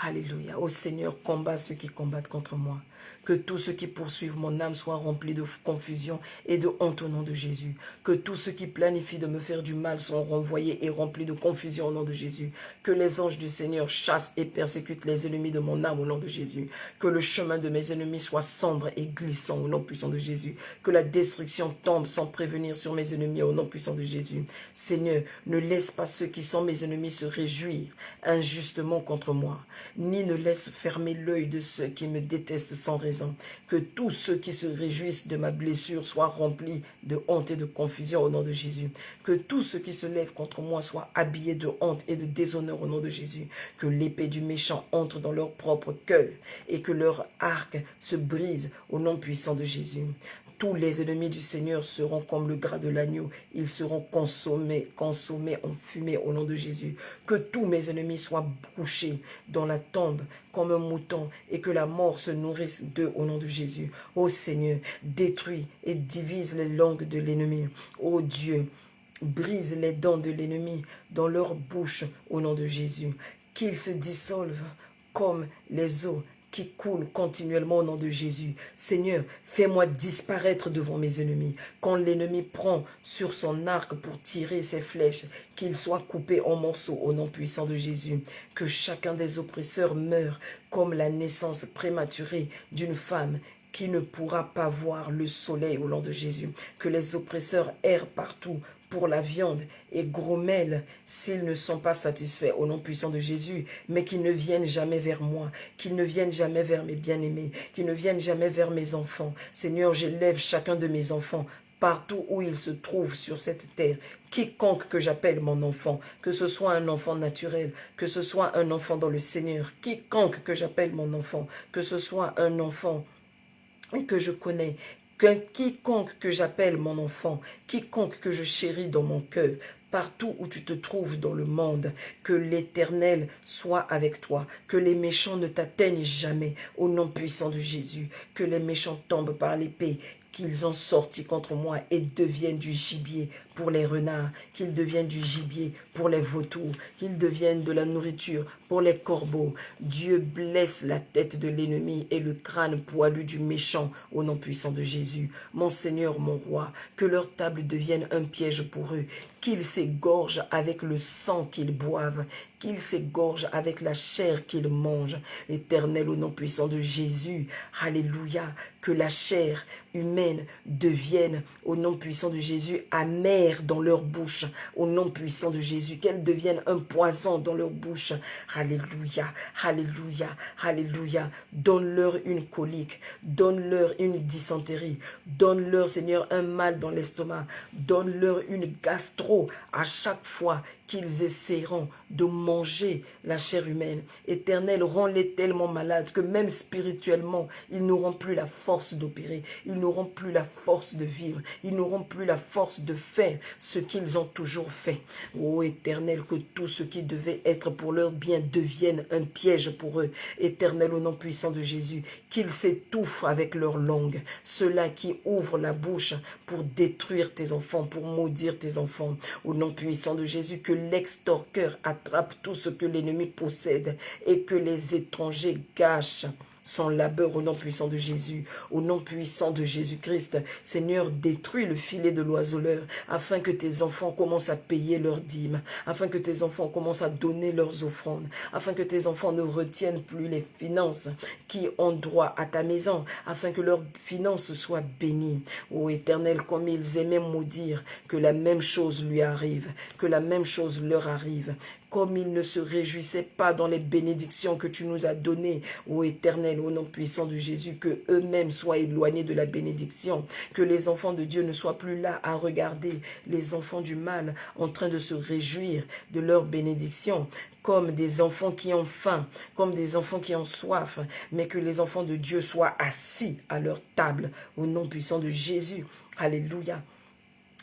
Alléluia. Ô Seigneur, combat ceux qui combattent contre moi. Que tous ceux qui poursuivent mon âme soient remplis de confusion et de honte au nom de Jésus. Que tous ceux qui planifient de me faire du mal sont renvoyés et remplis de confusion au nom de Jésus. Que les anges du Seigneur chassent et persécutent les ennemis de mon âme au nom de Jésus. Que le chemin de mes ennemis soit sombre et glissant au nom puissant de Jésus. Que la destruction tombe sans prévenir sur mes ennemis au nom puissant de Jésus. Seigneur, ne laisse pas ceux qui sont mes ennemis se réjouir injustement contre moi, ni ne laisse fermer l'œil de ceux qui me détestent sans raison. Que tous ceux qui se réjouissent de ma blessure soient remplis de honte et de confusion au nom de Jésus. Que tous ceux qui se lèvent contre moi soient habillés de honte et de déshonneur au nom de Jésus. Que l'épée du méchant entre dans leur propre cœur et que leur arc se brise au nom puissant de Jésus. Tous les ennemis du Seigneur seront comme le gras de l'agneau. Ils seront consommés, enfumés au nom de Jésus. Que tous mes ennemis soient couchés dans la tombe comme un mouton et que la mort se nourrisse d'eux au nom de Jésus. Ô Seigneur, détruis et divise les langues de l'ennemi. Ô Dieu, brise les dents de l'ennemi dans leur bouche au nom de Jésus. Qu'ils se dissolvent comme les eaux qui coule continuellement au nom de Jésus. Seigneur, fais-moi disparaître devant mes ennemis. Quand l'ennemi prend sur son arc pour tirer ses flèches, qu'il soit coupé en morceaux au nom puissant de Jésus. Que chacun des oppresseurs meure comme la naissance prématurée d'une femme qui ne pourra pas voir le soleil au nom de Jésus. Que les oppresseurs errent partout pour la viande et grommellent s'ils ne sont pas satisfaits au nom puissant de Jésus, mais qu'ils ne viennent jamais vers moi, qu'ils ne viennent jamais vers mes bien-aimés, qu'ils ne viennent jamais vers mes enfants. Seigneur, j'élève chacun de mes enfants partout où il se trouve sur cette terre. Quiconque que j'appelle mon enfant, que ce soit un enfant naturel, que ce soit un enfant dans le Seigneur, quiconque que j'appelle mon enfant, que ce soit un enfant que je connais, quiconque que j'appelle mon enfant, quiconque que je chéris dans mon cœur, partout où tu te trouves dans le monde, que l'Éternel soit avec toi, que les méchants ne t'atteignent jamais, au nom puissant de Jésus, que les méchants tombent par l'épée, qu'ils ont sorti contre moi et deviennent du gibier pour les renards, qu'ils deviennent du gibier pour les vautours, qu'ils deviennent de la nourriture pour les corbeaux. Dieu blesse la tête de l'ennemi et le crâne poilu du méchant au nom puissant de Jésus. Mon Seigneur, mon roi, que leur table devienne un piège pour eux, qu'ils s'égorgent avec le sang qu'ils boivent, qu'ils s'égorgent avec la chair qu'ils mangent. Éternel, au nom puissant de Jésus, alléluia, que la chair humaine devienne, au nom puissant de Jésus, amère dans leur bouche, au nom puissant de Jésus, qu'elle devienne un poison dans leur bouche. Alléluia, alléluia, alléluia. Donne-leur une colique, donne-leur une dysenterie, donne-leur, Seigneur, un mal dans l'estomac, donne-leur une gastro à chaque fois qu'ils essaieront de manger la chair humaine. Éternel, rends-les tellement malades que même spirituellement, ils n'auront plus la force d'opérer, ils n'auront plus la force de vivre, ils n'auront plus la force de faire ce qu'ils ont toujours fait. Ô Éternel, que tout ce qui devait être pour leur bien devienne un piège pour eux. Éternel, au nom puissant de Jésus, qu'ils s'étouffent avec leur langue, ceux-là qui ouvrent la bouche pour détruire tes enfants, pour maudire tes enfants. Au nom puissant de Jésus, que l'extorqueur attrape tout ce que l'ennemi possède et que les étrangers gâchent son labeur au nom puissant de Jésus, au nom puissant de Jésus-Christ. Seigneur, détruis le filet de l'oiseleur afin que tes enfants commencent à payer leurs dîmes, afin que tes enfants commencent à donner leurs offrandes, afin que tes enfants ne retiennent plus les finances qui ont droit à ta maison, afin que leurs finances soient bénies. Ô Éternel, comme ils aimaient maudire, que la même chose lui arrive, que la même chose leur arrive. Comme ils ne se réjouissaient pas dans les bénédictions que tu nous as données, ô Éternel, au nom puissant de Jésus, que eux-mêmes soient éloignés de la bénédiction, que les enfants de Dieu ne soient plus là à regarder les enfants du mal en train de se réjouir de leur bénédiction, comme des enfants qui ont faim, comme des enfants qui ont soif, mais que les enfants de Dieu soient assis à leur table, au nom puissant de Jésus. Alléluia.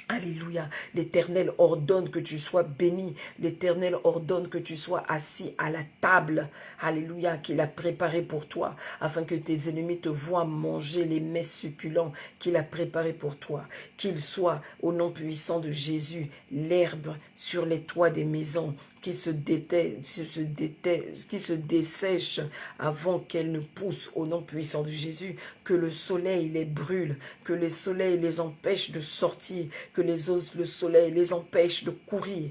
Alléluia. L'Éternel ordonne que tu sois béni. L'Éternel ordonne que tu sois assis à la table. Alléluia. Qu'il a préparé pour toi, afin que tes ennemis te voient manger les mets succulents qu'il a préparés pour toi. Qu'il soit, au nom puissant de Jésus, l'herbe sur les toits des maisons, qui se dessèche avant qu'elle ne pousse au nom puissant de Jésus, que le soleil les brûle, que le soleil les empêche de sortir, que le soleil les empêche de courir,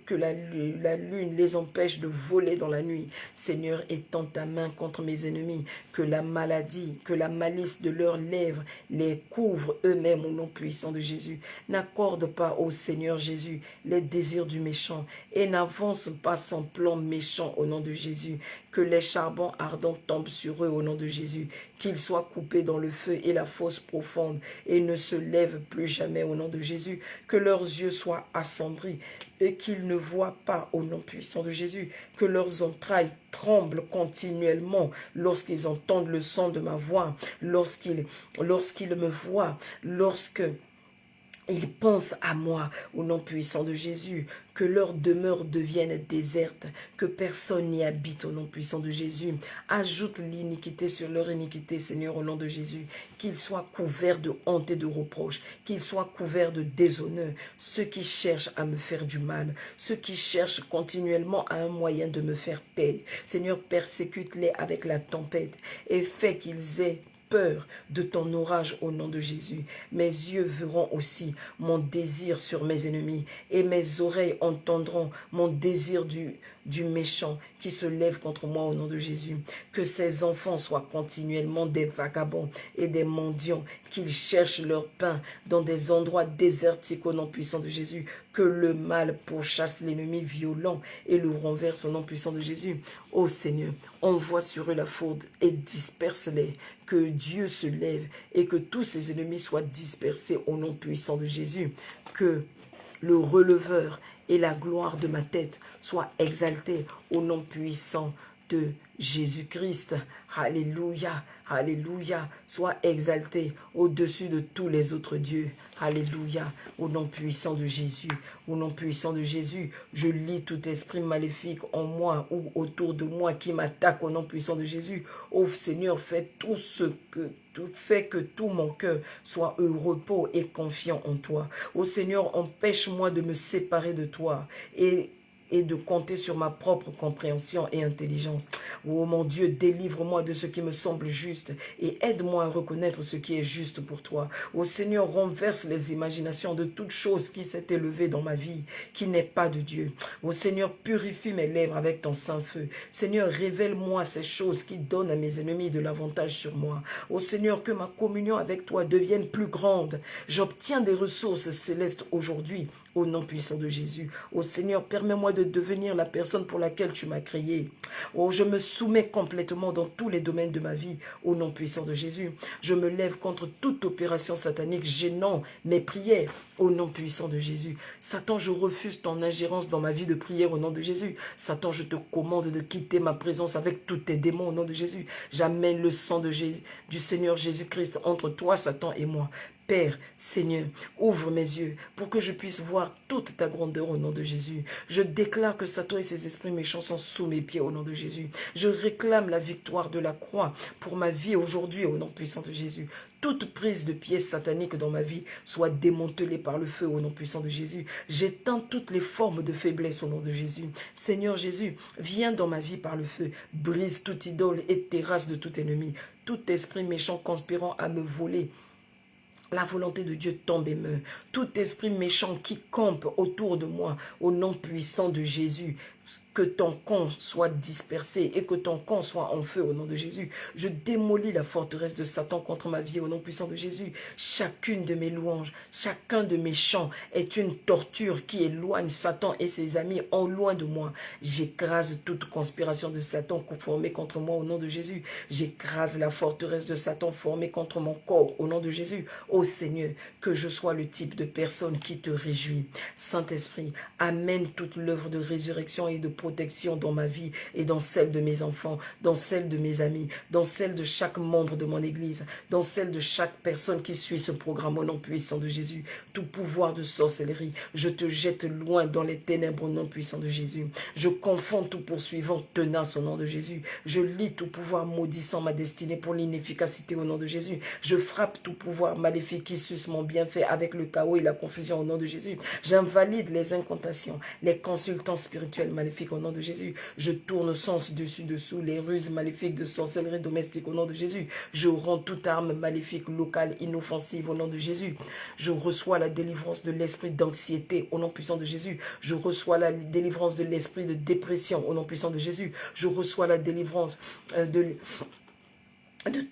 que la lune les empêche de voler dans la nuit. Seigneur, étends ta main contre mes ennemis, que la maladie, que la malice de leurs lèvres les couvre eux-mêmes au nom puissant de Jésus. N'accorde pas au Seigneur Jésus les désirs du méchant et n'avance pas son plan méchant au nom de Jésus. Que les charbons ardents tombent sur eux au nom de Jésus. Qu'ils soient coupés dans le feu et la fosse profonde et ne se lèvent plus jamais au nom de Jésus. Que leurs yeux soient assombris et qu'ils ne voient pas au nom puissant de Jésus. Que leurs entrailles tremblent continuellement lorsqu'ils entendent le son de ma voix, lorsqu'ils me voient, lorsque ils pensent à moi, au nom puissant de Jésus, que leur demeure devienne déserte, que personne n'y habite au nom puissant de Jésus. Ajoute l'iniquité sur leur iniquité, Seigneur, au nom de Jésus. Qu'ils soient couverts de honte et de reproches, qu'ils soient couverts de déshonneur. Ceux qui cherchent à me faire du mal, ceux qui cherchent continuellement à un moyen de me faire taire. Seigneur, persécute-les avec la tempête et fais qu'ils aient peur de ton orage au nom de Jésus. Mes yeux verront aussi mon désir sur mes ennemis et mes oreilles entendront mon désir du méchant qui se lève contre moi au nom de Jésus. Que ces enfants soient continuellement des vagabonds et des mendiants, qu'ils cherchent leur pain dans des endroits désertiques au nom puissant de Jésus. Que le mal pourchasse l'ennemi violent et le renverse au nom puissant de Jésus. Ô Seigneur, envoie sur eux la foudre et disperse-les. Que Dieu se lève et que tous ses ennemis soient dispersés au nom puissant de Jésus. Que le releveur et la gloire de ma tête soient exaltés au nom puissant de Jésus-Christ. Alléluia, alléluia, sois exalté au-dessus de tous les autres dieux. Alléluia, au nom puissant de Jésus, au nom puissant de Jésus, je lis tout esprit maléfique en moi ou autour de moi qui m'attaque au nom puissant de Jésus. Ô Seigneur, fais que tout mon cœur soit au repos et confiant en toi. Ô Seigneur, empêche-moi de me séparer de toi et de compter sur ma propre compréhension et intelligence. Oh mon Dieu, délivre-moi de ce qui me semble juste et aide-moi à reconnaître ce qui est juste pour toi. Oh Seigneur, renverse les imaginations de toute chose qui s'est élevée dans ma vie, qui n'est pas de Dieu. Oh Seigneur, purifie mes lèvres avec ton saint feu. Seigneur, révèle-moi ces choses qui donnent à mes ennemis de l'avantage sur moi. Oh Seigneur, que ma communion avec toi devienne plus grande. J'obtiens des ressources célestes aujourd'hui. Au nom puissant de Jésus. Oh Seigneur, permets-moi de devenir la personne pour laquelle tu m'as créé. Oh, je me soumets complètement dans tous les domaines de ma vie. Au nom puissant de Jésus. Je me lève contre toute opération satanique gênant mes prières. Au nom puissant de Jésus. Satan, je refuse ton ingérence dans ma vie de prière au nom de Jésus. Satan, je te commande de quitter ma présence avec tous tes démons au nom de Jésus. J'amène le sang du Seigneur Jésus-Christ entre toi, Satan et moi. Père, Seigneur, ouvre mes yeux pour que je puisse voir toute ta grandeur au nom de Jésus. Je déclare que Satan et ses esprits méchants sont sous mes pieds au nom de Jésus. Je réclame la victoire de la croix pour ma vie aujourd'hui au nom puissant de Jésus. Toute prise de pièces sataniques dans ma vie soit démantelée par le feu au nom puissant de Jésus. J'éteins toutes les formes de faiblesse au nom de Jésus. Seigneur Jésus, viens dans ma vie par le feu. Brise toute idole et terrasse de tout ennemi. Tout esprit méchant conspirant à me voler. La volonté de Dieu tombe et meurt. Tout esprit méchant qui campe autour de moi, au nom puissant de Jésus, que ton camp soit dispersé et que ton camp soit en feu au nom de Jésus. Je démolis la forteresse de Satan contre ma vie au nom puissant de Jésus. Chacune de mes louanges, chacun de mes chants est une torture qui éloigne Satan et ses amis en loin de moi. J'écrase toute conspiration de Satan formée contre moi au nom de Jésus. J'écrase la forteresse de Satan formée contre mon corps au nom de Jésus. Ô Seigneur, que je sois le type de personne qui te réjouit. Saint-Esprit, amène toute l'œuvre de résurrection et de protection dans ma vie et dans celle de mes enfants, dans celle de mes amis, dans celle de chaque membre de mon église, dans celle de chaque personne qui suit ce programme au nom puissant de Jésus. Tout pouvoir de sorcellerie, je te jette loin dans les ténèbres au nom puissant de Jésus. Je confonds tout poursuivant tenace au nom de Jésus. Je lis tout pouvoir maudissant ma destinée pour l'inefficacité au nom de Jésus. Je frappe tout pouvoir maléfique qui suce mon bienfait avec le chaos et la confusion au nom de Jésus. J'invalide les incantations, les consultants spirituels maléfiques au nom de Jésus. Je tourne sens dessus-dessous les ruses maléfiques de sorcellerie domestique au nom de Jésus. Je rends toute arme maléfique locale inoffensive au nom de Jésus. Je reçois la délivrance de l'esprit d'anxiété au nom puissant de Jésus. Je reçois la délivrance de l'esprit de dépression au nom puissant de Jésus. Je reçois la délivrance de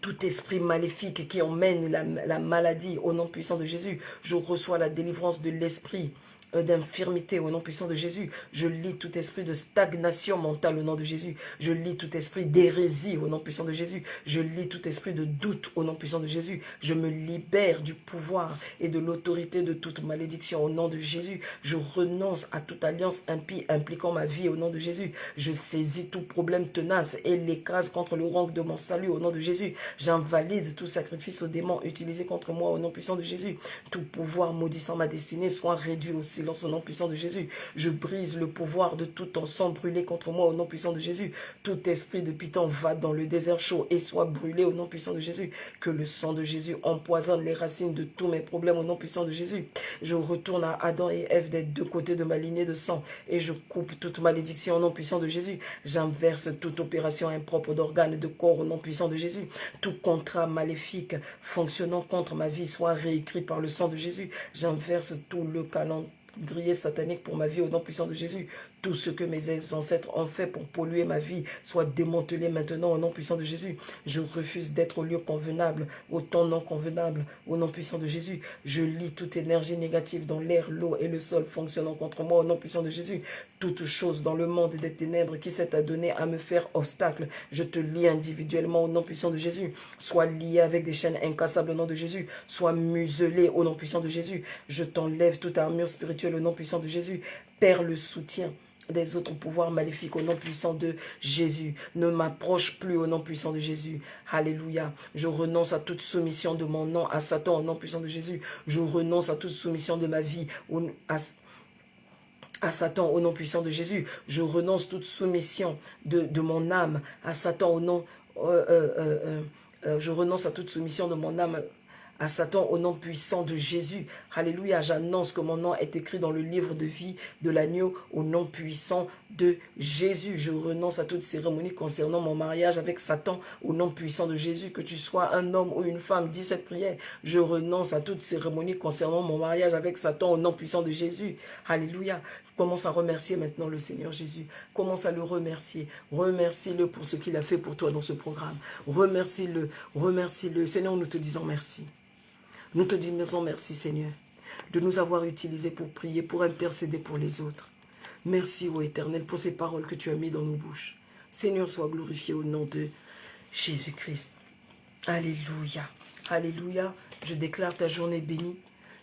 tout esprit maléfique qui emmène la maladie au nom puissant de Jésus. Je reçois la délivrance de l'esprit d'infirmité au nom puissant de Jésus. Je lis tout esprit de stagnation mentale au nom de Jésus. Je lis tout esprit d'hérésie au nom puissant de Jésus. Je lis tout esprit de doute au nom puissant de Jésus. Je me libère du pouvoir et de l'autorité de toute malédiction au nom de Jésus. Je renonce à toute alliance impie impliquant ma vie au nom de Jésus. Je saisis tout problème tenace et l'écrase contre le rang de mon salut au nom de Jésus. J'invalide tout sacrifice aux démons utilisé contre moi au nom puissant de Jésus. Tout pouvoir maudissant ma destinée soit réduit aussi silence au nom puissant de Jésus. Je brise le pouvoir de tout encens brûlé contre moi au nom puissant de Jésus. Tout esprit de Python va dans le désert chaud et soit brûlé au nom puissant de Jésus. Que le sang de Jésus empoisonne les racines de tous mes problèmes au nom puissant de Jésus. Je retourne à Adam et Ève des deux côtés de ma lignée de sang et je coupe toute malédiction au nom puissant de Jésus. J'inverse toute opération impropre d'organes de corps au nom puissant de Jésus. Tout contrat maléfique fonctionnant contre ma vie soit réécrit par le sang de Jésus. J'inverse tout le calendrier satanique pour ma vie au nom puissant de Jésus. Tout ce que mes ancêtres ont fait pour polluer ma vie soit démantelé maintenant au nom puissant de Jésus. Je refuse d'être au lieu convenable, au temps non convenable, au nom puissant de Jésus. Je lie toute énergie négative dans l'air, l'eau et le sol fonctionnant contre moi au nom puissant de Jésus. Toute chose dans le monde des ténèbres qui s'est adonnée à me faire obstacle, je te lie individuellement au nom puissant de Jésus. Sois lié avec des chaînes incassables au nom de Jésus. Sois muselé au nom puissant de Jésus. Je t'enlève toute armure spirituelle au nom puissant de Jésus. Perds le soutien des autres pouvoirs maléfiques au nom puissant de Jésus. Ne m'approche plus au nom puissant de Jésus. Alléluia. Je renonce à toute soumission de mon nom à Satan au nom puissant de Jésus. Je renonce à toute soumission de ma vie à Satan au nom puissant de Jésus. Je renonce toute soumission de mon âme à Satan au nom... je renonce à toute soumission de mon âme à Satan au nom puissant de Jésus. Alléluia, j'annonce que mon nom est écrit dans le livre de vie de l'agneau au nom puissant de Jésus. Je renonce à toute cérémonie concernant mon mariage avec Satan au nom puissant de Jésus. Que tu sois un homme ou une femme, dis cette prière. Je renonce à toute cérémonie concernant mon mariage avec Satan au nom puissant de Jésus. Alléluia. Commence à remercier maintenant le Seigneur Jésus. Commence à le remercier. Remercie-le pour ce qu'il a fait pour toi dans ce programme. Remercie-le. Remercie-le. Seigneur, nous te disons merci. Nous te disons merci, Seigneur, de nous avoir utilisés pour prier, pour intercéder pour les autres. Merci, ô Éternel, pour ces paroles que tu as mises dans nos bouches. Seigneur, sois glorifié au nom de Jésus-Christ. Alléluia. Alléluia. Je déclare ta journée bénie.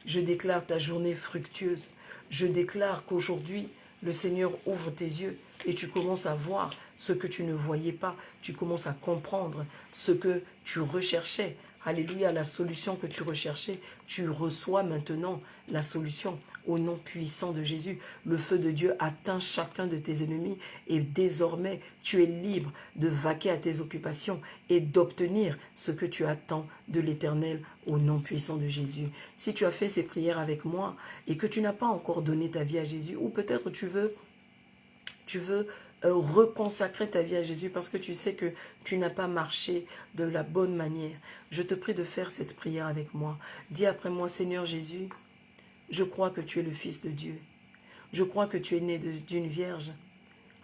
Je déclare ta journée fructueuse. Je déclare qu'aujourd'hui, le Seigneur ouvre tes yeux et tu commences à voir ce que tu ne voyais pas. Tu commences à comprendre ce que tu recherchais. Alléluia, la solution que tu recherchais, tu reçois maintenant la solution au nom puissant de Jésus. Le feu de Dieu atteint chacun de tes ennemis et désormais tu es libre de vaquer à tes occupations et d'obtenir ce que tu attends de l'Éternel au nom puissant de Jésus. Si tu as fait ces prières avec moi et que tu n'as pas encore donné ta vie à Jésus, ou peut-être tu veux reconsacrer ta vie à Jésus parce que tu sais que tu n'as pas marché de la bonne manière, je te prie de faire cette prière avec moi. Dis après moi, Seigneur Jésus, je crois que tu es le Fils de Dieu. Je crois que tu es né d'une vierge.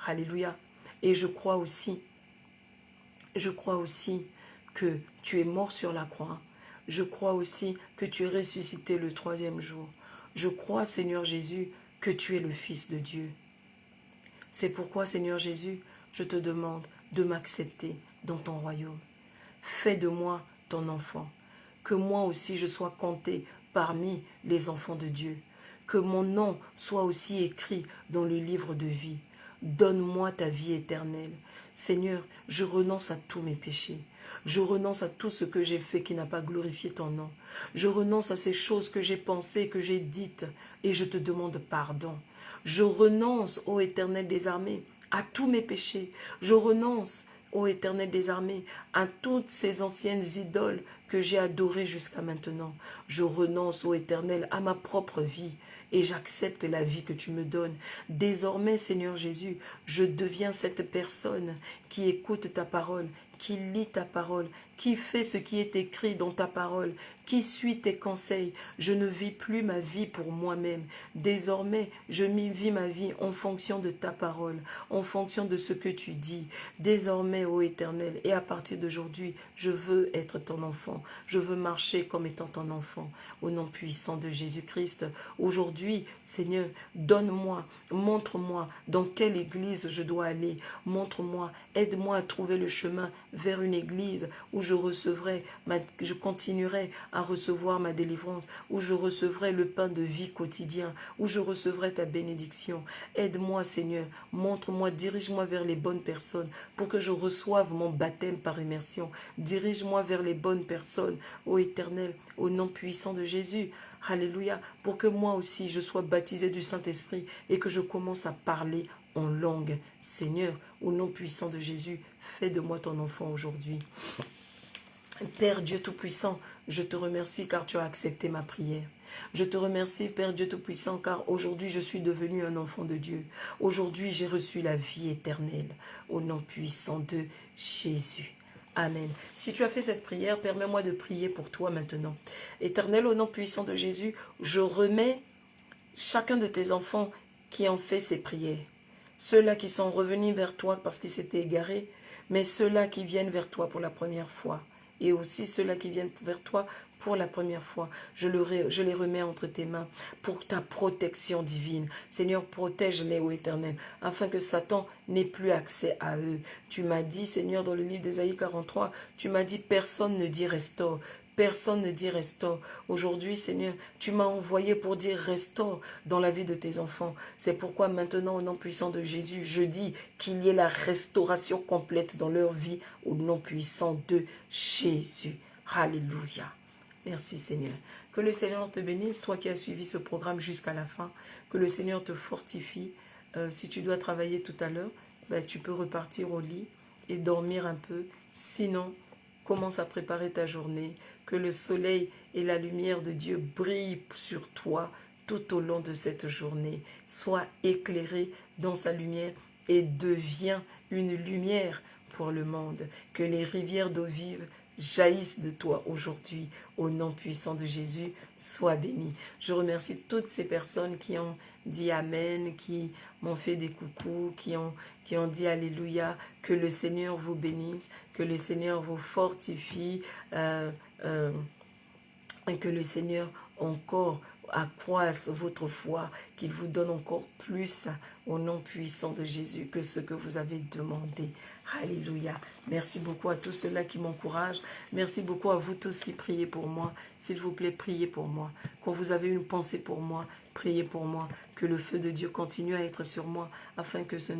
Alléluia. Et je crois aussi que tu es mort sur la croix. Je crois aussi que tu es ressuscité le 3e jour. Je crois, Seigneur Jésus, que tu es le Fils de Dieu. C'est pourquoi, Seigneur Jésus, je te demande de m'accepter dans ton royaume. Fais de moi ton enfant. Que moi aussi je sois compté parmi les enfants de Dieu. Que mon nom soit aussi écrit dans le livre de vie. Donne-moi ta vie éternelle. Seigneur, je renonce à tous mes péchés. Je renonce à tout ce que j'ai fait qui n'a pas glorifié ton nom. Je renonce à ces choses que j'ai pensées, que j'ai dites, et je te demande pardon. Je renonce, ô Éternel des armées, à tous mes péchés. Je renonce, ô Éternel des armées, à toutes ces anciennes idoles que j'ai adorées jusqu'à maintenant. Je renonce, ô Éternel, à ma propre vie et j'accepte la vie que tu me donnes. Désormais, Seigneur Jésus, je deviens cette personne qui écoute ta parole, qui lit ta parole, qui fait ce qui est écrit dans ta parole, qui suit tes conseils. Je ne vis plus ma vie pour moi-même. Désormais, je vis ma vie en fonction de ta parole, en fonction de ce que tu dis. Désormais, ô Éternel, et à partir d'aujourd'hui, je veux être ton enfant. Je veux marcher comme étant ton enfant. Au nom puissant de Jésus-Christ, aujourd'hui, Seigneur, donne-moi, montre-moi dans quelle église je dois aller. Montre-moi, aide-moi à trouver le chemin vers une église où je continuerai à recevoir ma délivrance, où je recevrai le pain de vie quotidien, où je recevrai ta bénédiction. Aide-moi, Seigneur, montre-moi, dirige-moi vers les bonnes personnes pour que je reçoive mon baptême par immersion. Dirige-moi vers les bonnes personnes, ô Éternel, au nom puissant de Jésus. Alléluia. Pour que moi aussi, je sois baptisé du Saint-Esprit et que je commence à parler en langue. Seigneur, au nom puissant de Jésus, fais de moi ton enfant aujourd'hui. Père Dieu Tout-Puissant, je te remercie car tu as accepté ma prière. Je te remercie, Père Dieu Tout-Puissant, car aujourd'hui je suis devenu un enfant de Dieu. Aujourd'hui j'ai reçu la vie éternelle au nom puissant de Jésus. Amen. Si tu as fait cette prière, permets-moi de prier pour toi maintenant. Éternel, au nom puissant de Jésus, je remets chacun de tes enfants qui ont fait ces prières. Ceux-là qui sont revenus vers toi parce qu'ils s'étaient égarés, mais ceux-là qui viennent vers toi pour la première fois. Et aussi ceux-là qui viennent vers toi pour la première fois. Je les remets entre tes mains pour ta protection divine. Seigneur, protège-les, ô Éternel, afin que Satan n'ait plus accès à eux. Tu m'as dit, Seigneur, dans le livre d'Ésaïe 43, tu m'as dit, personne ne dit restaure. Personne ne dit restaure. Aujourd'hui, Seigneur, tu m'as envoyé pour dire restaure dans la vie de tes enfants. C'est pourquoi maintenant, au nom puissant de Jésus, je dis qu'il y ait la restauration complète dans leur vie, au nom puissant de Jésus. Alléluia. Merci Seigneur. Que le Seigneur te bénisse, toi qui as suivi ce programme jusqu'à la fin. Que le Seigneur te fortifie. Si tu dois travailler tout à l'heure, tu peux repartir au lit et dormir un peu. Sinon, commence à préparer ta journée. Que le soleil et la lumière de Dieu brillent sur toi tout au long de cette journée. Sois éclairé dans sa lumière et deviens une lumière pour le monde. Que les rivières d'eau vive jaillissent de toi aujourd'hui. Au nom puissant de Jésus, sois béni. Je remercie toutes ces personnes qui ont dit Amen, qui m'ont fait des coucous, qui ont dit Alléluia. Que le Seigneur vous bénisse, que le Seigneur vous fortifie, et que le Seigneur encore accroisse votre foi, qu'il vous donne encore plus au nom puissant de Jésus que ce que vous avez demandé. Alléluia. Merci beaucoup à tous ceux-là qui m'encouragent. Merci beaucoup à vous tous qui priez pour moi. S'il vous plaît, priez pour moi. Quand vous avez une pensée pour moi, priez pour moi. Que le feu de Dieu continue à être sur moi afin que ce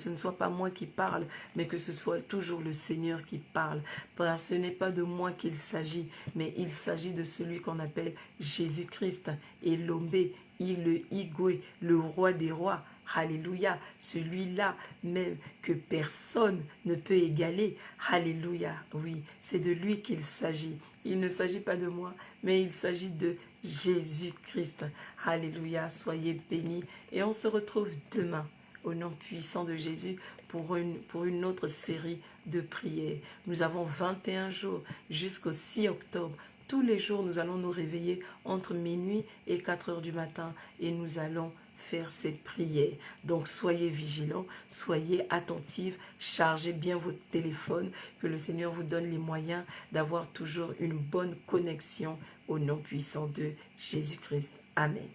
ne soit pas moi qui parle, mais que ce soit toujours le Seigneur qui parle. Parce que ce n'est pas de moi qu'il s'agit, mais il s'agit de celui qu'on appelle Jésus-Christ, Elombé, le Igwe, le roi des rois. Alléluia, celui-là même que personne ne peut égaler. Alléluia, oui, c'est de lui qu'il s'agit. Il ne s'agit pas de moi, mais il s'agit de Jésus-Christ. Alléluia, soyez bénis et on se retrouve demain au nom puissant de Jésus pour une autre série de prières. Nous avons 21 jours jusqu'au 6 octobre. Tous les jours, nous allons nous réveiller entre minuit et 4 heures du matin et nous allons faire ces prières. Donc, soyez vigilants, soyez attentifs, chargez bien votre téléphone, que le Seigneur vous donne les moyens d'avoir toujours une bonne connexion au nom puissant de Jésus-Christ. Amen.